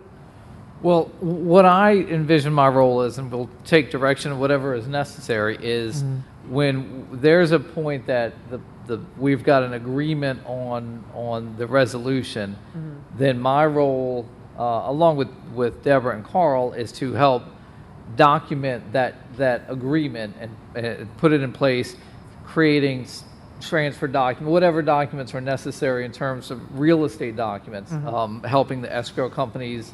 Well, what I envision my role is, and we'll take direction of whatever is necessary, is when there's a point that we've got an agreement on the resolution, then my role, along with Deborah and Carl, is to help document that agreement and put it in place, creating transfer document, whatever documents are necessary in terms of real estate documents, helping the escrow companies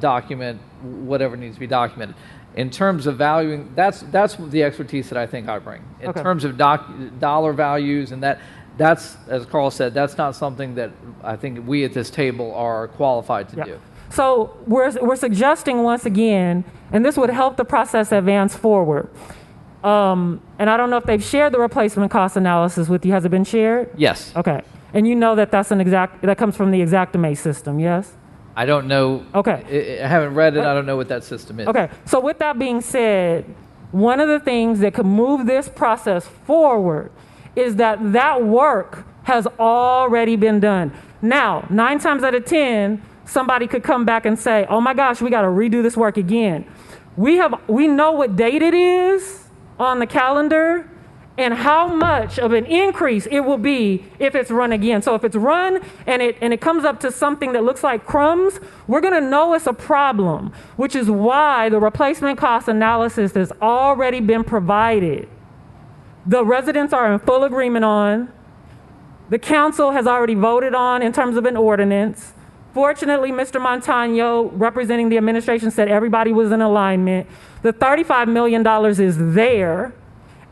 document whatever needs to be documented. In terms of valuing, that's the expertise that I think I bring. In terms of dollar values, and that's, as Carl said, that's not something that I think we at this table are qualified to do. So we're suggesting once again, and this would help the process advance forward. And I don't know if they've shared the replacement cost analysis with you. Has it been shared? Yes. Okay. And you know that that comes from the Xactimate system, yes? I don't know. Okay. I haven't read it. I don't know what that system is. Okay. So with that being said, one of the things that could move this process forward is that work has already been done. Now, 9 times out of 10, somebody could come back and say, oh my gosh, we got to redo this work again. We know what date it is on the calendar and how much of an increase it will be if it's run again. So if it's run and it comes up to something that looks like crumbs, we're going to know it's a problem, which is why the replacement cost analysis has already been provided. The residents are in full agreement on. The council has already voted on in terms of an ordinance. Fortunately, Mr. Montano, representing the administration, said everybody was in alignment. The $35 million is there.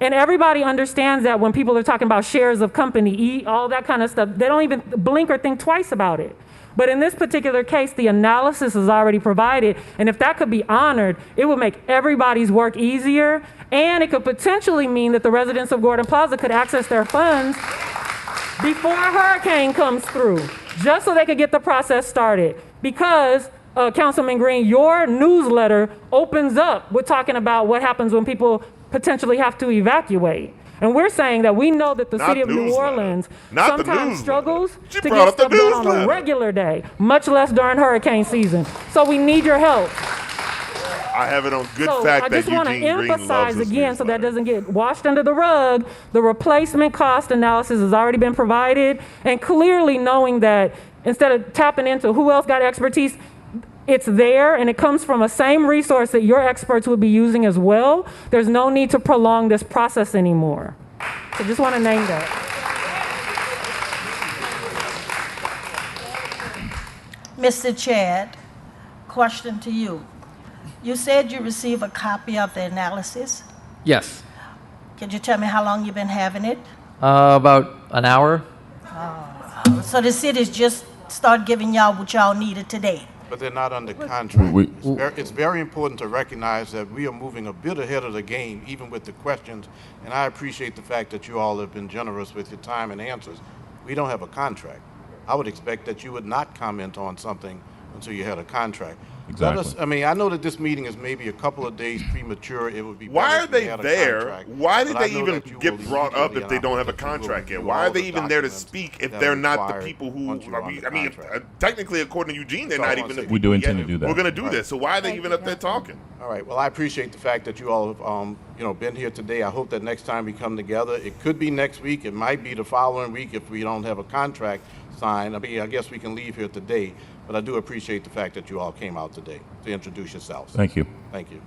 And everybody understands that when people are talking about shares of company, all that kind of stuff, they don't even blink or think twice about it. But in this particular case, the analysis is already provided. And if that could be honored, it would make everybody's work easier. And it could potentially mean that the residents of Gordon Plaza could access their funds before a hurricane comes through, just so they could get the process started. Because, Councilman Green, your newsletter opens up with talking about what happens when people potentially have to evacuate. And we're saying that we know that the city of New Orleans sometimes struggles to get stuff done on a regular day, much less during hurricane season. So we need your help. I have it on good fact that Eugene Green loves this I just want to emphasize again, so that doesn't get washed under the rug, the replacement cost analysis has already been provided, and clearly knowing that instead of tapping into who else got expertise, it's there, and it comes from a same resource that your experts would be using as well. There's no need to prolong this process anymore. So just want to name that. Mr. Chad, question to you. You said you received a copy of the analysis. Yes. Could you tell me how long you've been having it? About an hour. So the city's just start giving y'all what y'all needed today. But they're not under contract. It's very important to recognize that we are moving a bit ahead of the game, even with the questions, and I appreciate the fact that you all have been generous with your time and answers. We don't have a contract. I would expect that you would not comment on something until you had a contract. Exactly. I know that this meeting is maybe a couple of days premature. It would be. Why are they there? Why did they even get brought up if they don't have a contract yet? Why are they even there to speak if they're not the people who? Technically, according to Eugene, they're not even. We do intend to do that. We're going to do this. So why are they even up there talking? All right. Well, I appreciate the fact that you all have, been here today. I hope that next time we come together, it could be next week. It might be the following week if we don't have a contract signed. I guess we can leave here today. But I do appreciate the fact that you all came out today to introduce yourselves. Thank you. Thank you.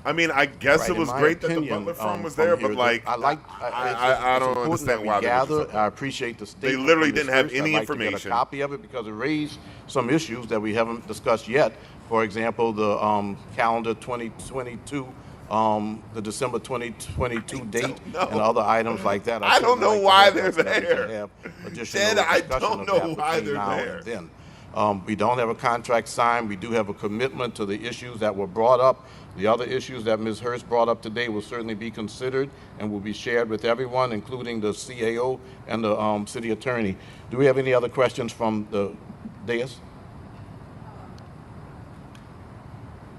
I guess it was great that the Butler firm was there, but I don't understand why I appreciate the statement. They literally didn't have any information. To get a copy of it because it raised some issues that we haven't discussed yet. For example, the calendar 2022. The December 2022 date and other items like that. I don't know why they're there. Ted, I don't know why they're there. We don't have a contract signed. We do have a commitment to the issues that were brought up. The other issues that Ms. Hurst brought up today will certainly be considered and will be shared with everyone, including the CAO and the city attorney. Do we have any other questions from the dais?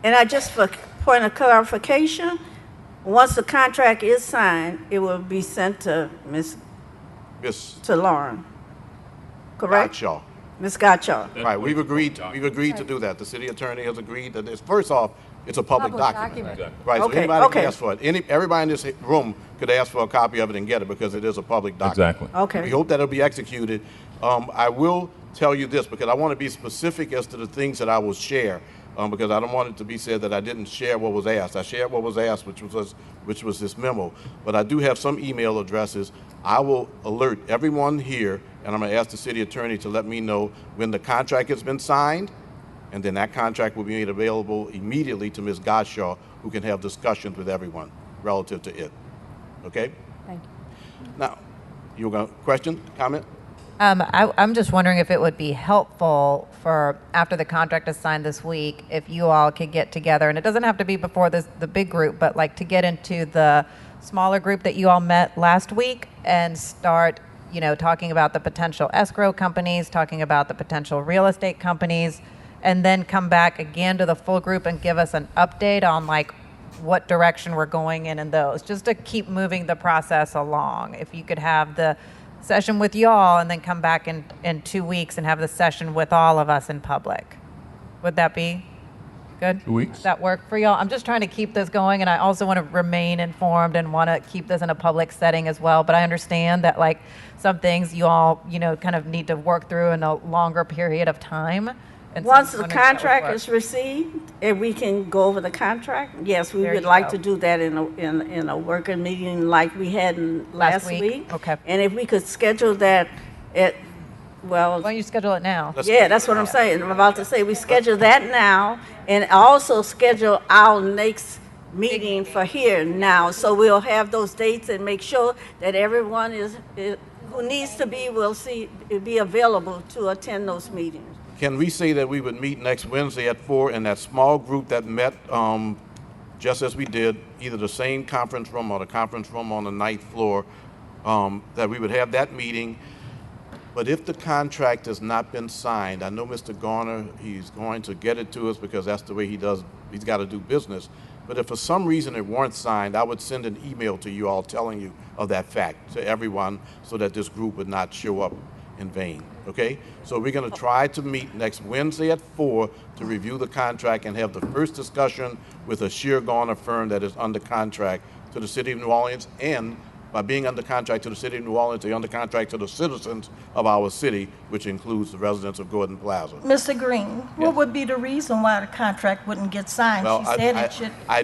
And I just, for point of clarification, once the contract is signed, it will be sent to to Lauren, correct? Gottschall. Ms. Gottschall. Right, we've agreed to do that. The city attorney has agreed that this, first off, it's a public document. Right, so anybody can ask for it. Everybody in this room could ask for a copy of it and get it because it is a public document. Exactly. Okay. We hope that it'll be executed. I will tell you this because I want to be specific as to the things that I will share. Because I don't want it to be said that I didn't share what was asked. I shared what was asked, which was this memo. But I do have some email addresses. I will alert everyone here, and I'm going to ask the city attorney to let me know when the contract has been signed, and then that contract will be made available immediately to Ms. Gottschall, who can have discussions with everyone relative to it. Okay? Thank you. Now, you got a question, comment? I'm just wondering if it would be helpful for, after the contract is signed this week, if you all could get together, and it doesn't have to be before the big group, but like to get into the smaller group that you all met last week and start, talking about the potential escrow companies, talking about the potential real estate companies, and then come back again to the full group and give us an update on like what direction we're going in those, just to keep moving the process along. If you could have the session with y'all and then come back in 2 weeks and have the session with all of us in public. Would that be good? 2 weeks. Does that work for y'all? I'm just trying to keep this going, and I also want to remain informed and want to keep this in a public setting as well. But I understand that like some things you all, kind of need to work through in a longer period of time. And so Once I'm the wondering if that would contract work. is received, and we can go over the contract, yes, we There would you like go. to do that in a working meeting like we had last week. Okay. And if we could schedule that Why don't you schedule it now? yeah, that's what I'm saying. I'm about to say, we schedule that now and also schedule our next meeting for here now. So we'll have those dates and make sure that everyone who needs to be be available to attend those meetings. Can we say that we would meet next Wednesday at 4 in that small group that met just as we did, either the same conference room or the conference room on the 9th floor, that we would have that meeting. But if the contract has not been signed, I know Mr. Garner, he's going to get it to us because that's the way he does, he's got to do business. But if for some reason it weren't signed, I would send an email to you all telling you of that fact to everyone so that this group would not show up in vain, okay? So we're gonna try to meet next Wednesday at 4 to review the contract and have the first discussion with a Shear Garner firm that is under contract to the City of New Orleans, and by being under contract to the City of New Orleans, they're under contract to the citizens of our city, which includes the residents of Gordon Plaza. Mr. Green, what would be the reason why the contract wouldn't get signed? Well, She said it should. I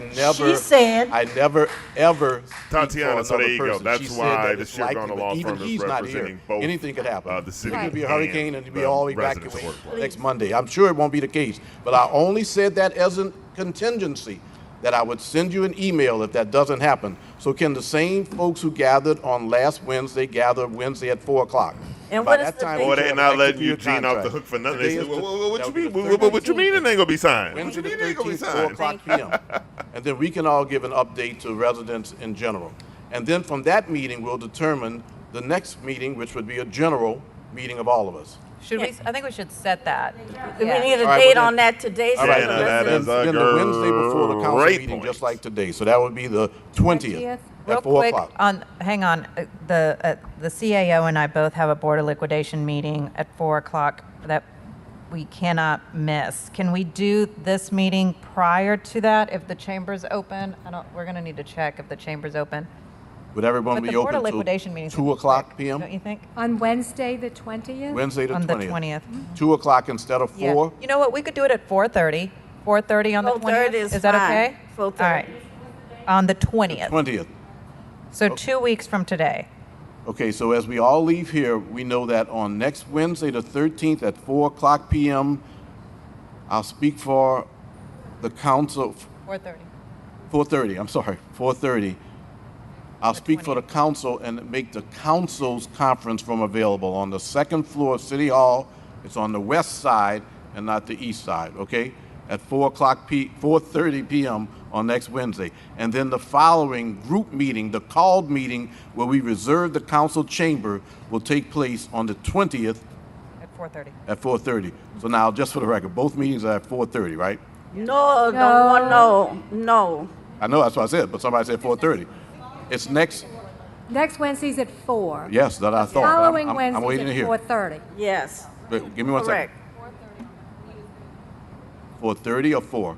never, ever. Tatiana, so there you go. person. That's She said why that the it's Shear likely, Garner but law even firm is he's not representing here. both Anything could happen. the city It could be a and hurricane and we the all residents evacuate of Gordon next Monday. I'm sure it won't be the case, but I only said that as a contingency, that I would send you an email if that doesn't happen. So can the same folks who gathered on last Wednesday gather Wednesday at 4 o'clock? And By what is that the time, date? Boy, we they have not to letting execute Eugene a off the contract. hook for nothing. Today They is say, the- what that you would be mean? the What you mean it ain't gonna be signed? What Wednesday you the mean it ain't gonna be 13th, 4 signed? o'clock p.m. And then we can all give an update to residents in general. And then from that meeting, we'll determine the next meeting, which would be a general meeting of all of us. Should we? I think we should set that. We Yeah. need a All right, date well, on that today. All right, Yeah, so that let's- is a then the Wednesday before the council great meeting, point. just like today. So that would be the 20th Real at 4 quick, o'clock. hang on. The CAO and I both have a board of liquidation meeting at 4 o'clock that we cannot miss. Can we do this meeting prior to that if the chamber's open? We're going to need to check if the chamber's open. Would everyone But be the Board of open Liquidation till meetings 2 would be o'clock quick, p.m.? Don't you think? On Wednesday, the 20th? Wednesday the On 20th. the 20th. 2 o'clock instead of 4? Yeah. You know what? We could do it at 4:30. 4:30 on the 20th? 4:30 is that fine. okay? 4:30. All right. On the 20th. 20th. So 2 weeks from today. Okay, so as we all leave here, we know that on next Wednesday, the 13th at 4 o'clock p.m., I'll speak for the council. 4:30. 4:30, I'm sorry, 4:30. I'll The speak for the 20th. council and make the council's conference room available on the second floor of City Hall It's on the west side and not the east side, okay? At 4:30 p.m. on next Wednesday. And then the following group meeting, the called meeting where we reserve the council chamber, will take place on the 20th At 4:30. at 4:30. So now, just for the record, both meetings are at 4:30, right? No, no. I know that's what I said, but somebody said 4:30. It's next, Next Wednesday's at 4. yes, that I thought. but Following I'm Wednesday's waiting to at hear. 4:30. Yes, Wait, give me one second. correct. 4:30 or 4?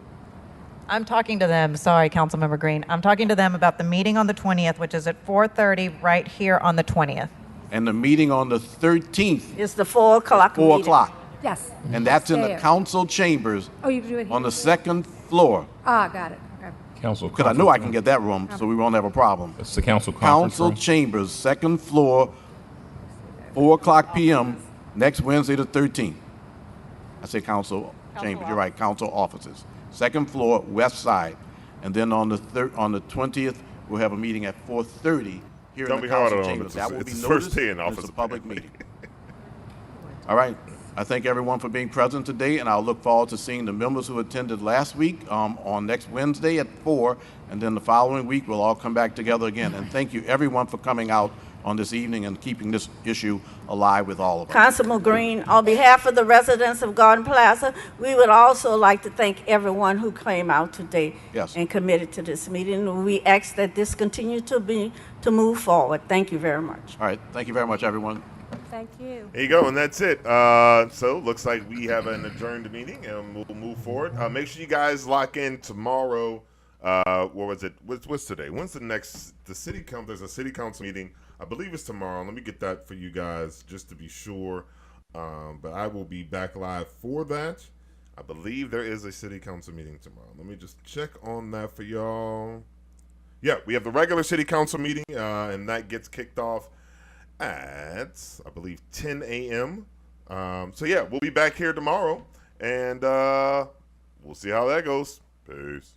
I'm talking to them, sorry, Councilmember Green. I'm talking to them about the meeting on the 20th, which is at 4:30 right here on the 20th. And the meeting on the 13th, It's the 4 o'clock 4 meeting. o'clock. Yes. And that's in the Upstairs. council chambers Oh, you do it here? on the second floor. Ah, got it. Okay. Council. Because I know I can get that room, so we won't have a problem. It's the council conference Council room. chambers, second floor, 4 o'clock p.m., next Wednesday the 13th. I say council chambers, you're right, council offices. Second floor, west side. And then on the 20th, we'll have a meeting at 4:30 here Don't in be the hard council on chambers. him. That will It's be his first noticed, day in and office, it's a public apparently. meeting. All right. I thank everyone for being present today, and I'll look forward to seeing the members who attended last week on next Wednesday at 4, and then the following week we'll all come back together again. And thank you everyone for coming out on this evening and keeping this issue alive with all of us. Councilman Green, on behalf of the residents of Garden Plaza, we would also like to thank everyone who came out today Yes. and committed to this meeting. We ask that this continue to move forward. Thank you very much. All right. Thank you very much, everyone. Thank you. There you go, and that's it. So looks like we have an adjourned meeting, and we'll move forward. Make sure you guys lock in tomorrow. What was it? What's today? When's the city council? There's a city council meeting. I believe it's tomorrow. Let me get that for you guys just to be sure. But I will be back live for that. I believe there is a city council meeting tomorrow. Let me just check on that for y'all. Yeah, we have the regular city council meeting, and that gets kicked off at, I believe, 10 a.m. So yeah, we'll be back here tomorrow, and we'll see how that goes. Peace.